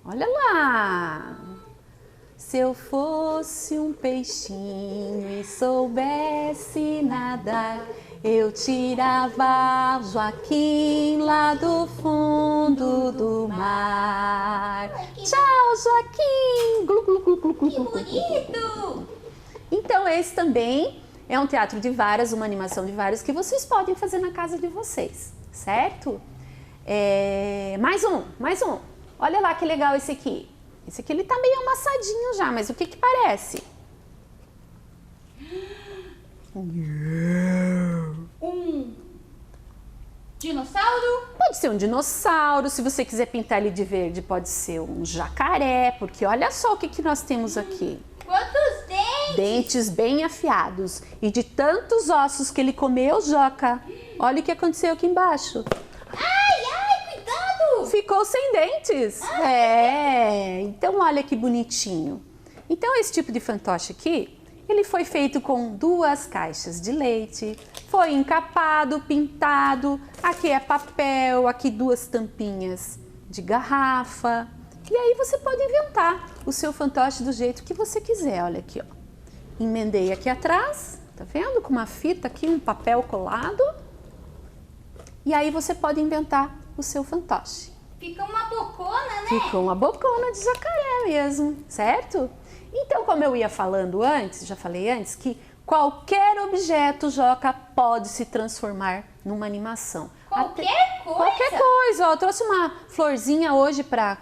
Olha lá! Se eu fosse um peixinho e soubesse nadar, eu tirava Joaquim lá do fundo do mar. Tchau, Joaquim! Glu, glu, glu, glu, glu, Que glu, glu, glu. bonito! Então, esse também é um teatro de varas, uma animação de varas que vocês podem fazer na casa de vocês, certo? Mais um. Olha lá que legal esse aqui. Esse aqui ele tá meio amassadinho já, mas o que parece? Um dinossauro? Pode ser um dinossauro, se você quiser pintar ele de verde, pode ser um jacaré, porque olha só o que nós temos aqui. Quantos dentes? Dentes bem afiados. E de tantos ossos que ele comeu, Joca, olha o que aconteceu aqui embaixo. Ai, cuidado! Ficou sem dentes. Então olha que bonitinho. Então esse tipo de fantoche aqui, ele foi feito com 2 caixas de leite, foi encapado, pintado, aqui é papel, aqui 2 tampinhas de garrafa. E aí você pode inventar o seu fantoche do jeito que você quiser, olha aqui, ó. Emendei aqui atrás, tá vendo? Com uma fita aqui, um papel colado. E aí você pode inventar o seu fantoche. Fica uma bocona, né? Ficou uma bocona de jacaré mesmo, certo? Então, como eu ia falando antes, já falei antes, que qualquer objeto, Joca, pode se transformar numa animação. Qualquer coisa? Qualquer coisa. Ó, eu trouxe uma florzinha hoje para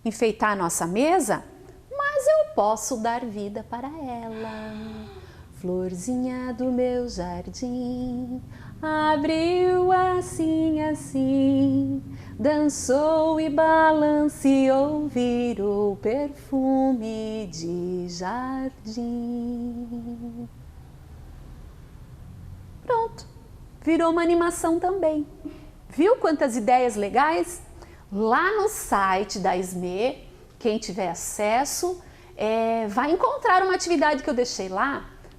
enfeitar a nossa mesa, mas eu posso dar vida para ela. Florzinha do meu jardim, abriu assim, assim, dançou e balanceou, virou perfume de jardim. Pronto, virou uma animação também. Viu quantas ideias legais? Lá no site da SME, quem tiver acesso, vai encontrar uma atividade que eu deixei lá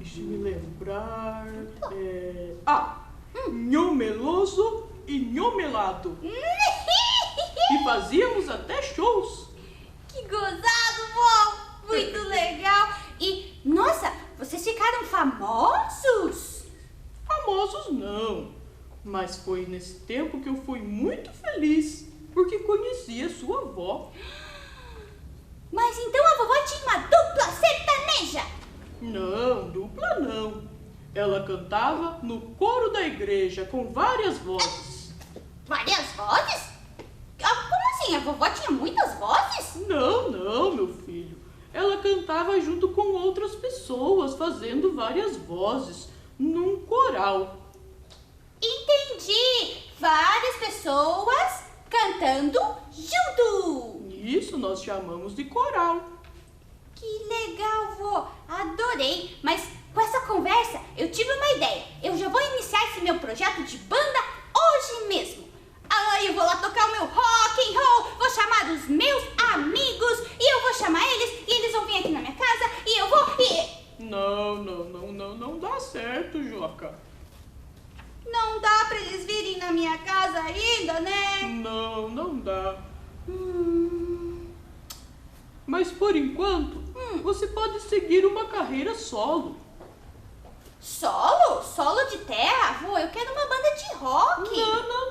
Deixa eu me lembrar. Nhô meloso e nhô melado. E fazíamos até shows. Que gozado, vó! Muito legal! E, nossa, vocês ficaram famosos? Famosos não, mas foi nesse tempo que eu fui muito feliz, porque conheci a sua avó. Mas então a vovó tinha uma dupla sertaneja? Não, dupla não. Ela cantava no coro da igreja com várias vozes. Várias vozes? Como assim? A vovó tinha muitas vozes? Não, meu filho. Ela cantava junto com outras pessoas, fazendo várias vozes, num coral. Entendi! Várias pessoas cantando junto! Isso nós chamamos de coral. Que legal, vô! Adorei! Mas com essa conversa eu tive uma ideia. Eu já vou iniciar esse meu projeto de banda hoje mesmo. Eu vou lá tocar o meu rock and roll, vou chamar os meus amigos e eu vou chamar eles e eles vão vir aqui na minha casa e eu vou... Não dá certo, Joca. Não dá pra eles virem na minha casa ainda, né? Não dá. Mas por enquanto, você pode seguir uma carreira solo. Solo? Solo de terra? Vô, eu quero uma banda de rock.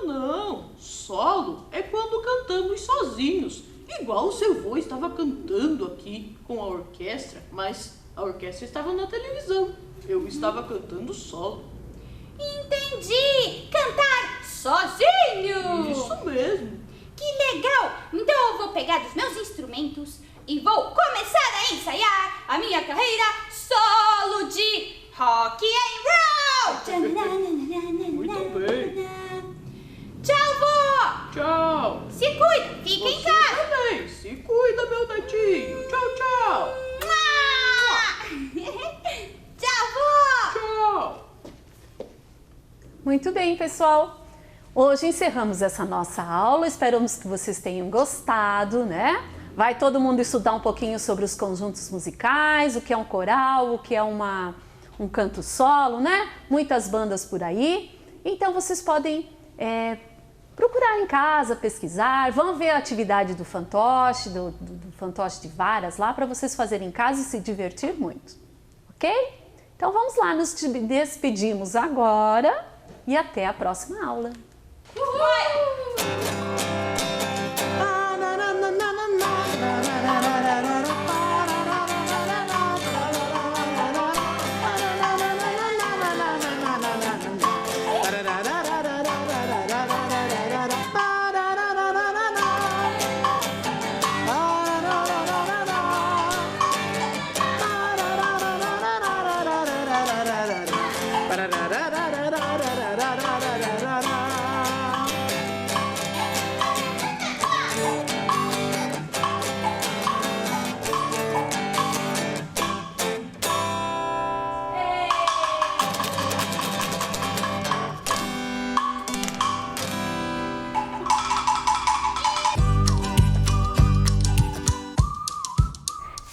Não. Solo é quando cantamos sozinhos. Igual o seu vô estava cantando aqui com a orquestra, mas a orquestra estava na televisão. Eu estava cantando solo. Entendi! Cantar sozinho! Isso mesmo. Que legal! Então eu vou pegar os meus instrumentos e vou começar a ensaiar a minha carreira solo de rock and roll! Muito bem. Tchau, vó! Tchau. Se cuida, fica em casa! Também. Se cuida, meu netinho. Tchau. Tchau, vó! Tchau. Muito bem, pessoal. Hoje encerramos essa nossa aula. Esperamos que vocês tenham gostado, né? Vai todo mundo estudar um pouquinho sobre os conjuntos musicais, o que é um coral, o que é um canto solo, né? Muitas bandas por aí. Então vocês podem procurar em casa, pesquisar, vão ver a atividade do fantoche, do fantoche de varas lá para vocês fazerem em casa e se divertir muito, ok? Então vamos lá, nos despedimos agora e até a próxima aula.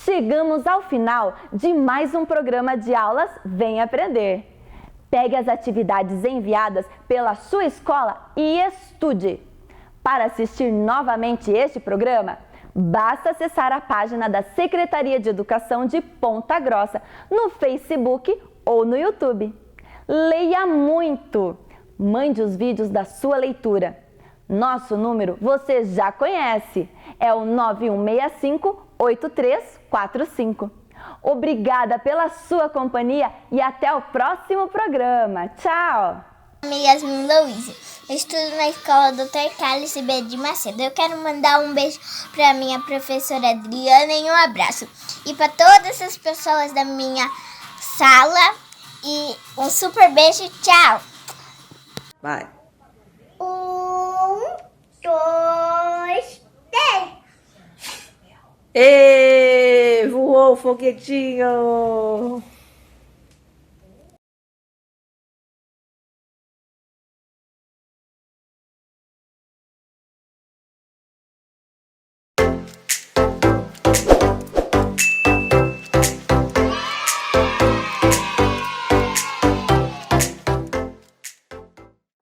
Chegamos ao final de mais um programa de aulas Vem Aprender. Pegue as atividades enviadas pela sua escola e estude. Para assistir novamente este programa, basta acessar a página da Secretaria de Educação de Ponta Grossa no Facebook ou no YouTube. Leia muito! Mande os vídeos da sua leitura. Nosso número você já conhece, é o 9165-8345. Obrigada pela sua companhia e até o próximo programa. Tchau! Meu nome é Yasmin Louise, eu estudo na escola Dr. Carlos B. de Macedo. Eu quero mandar um beijo para minha professora Adriana e um abraço. E para todas as pessoas da minha sala e um super beijo. Tchau! Vai! 1, 2, 3. Voou o foguetinho!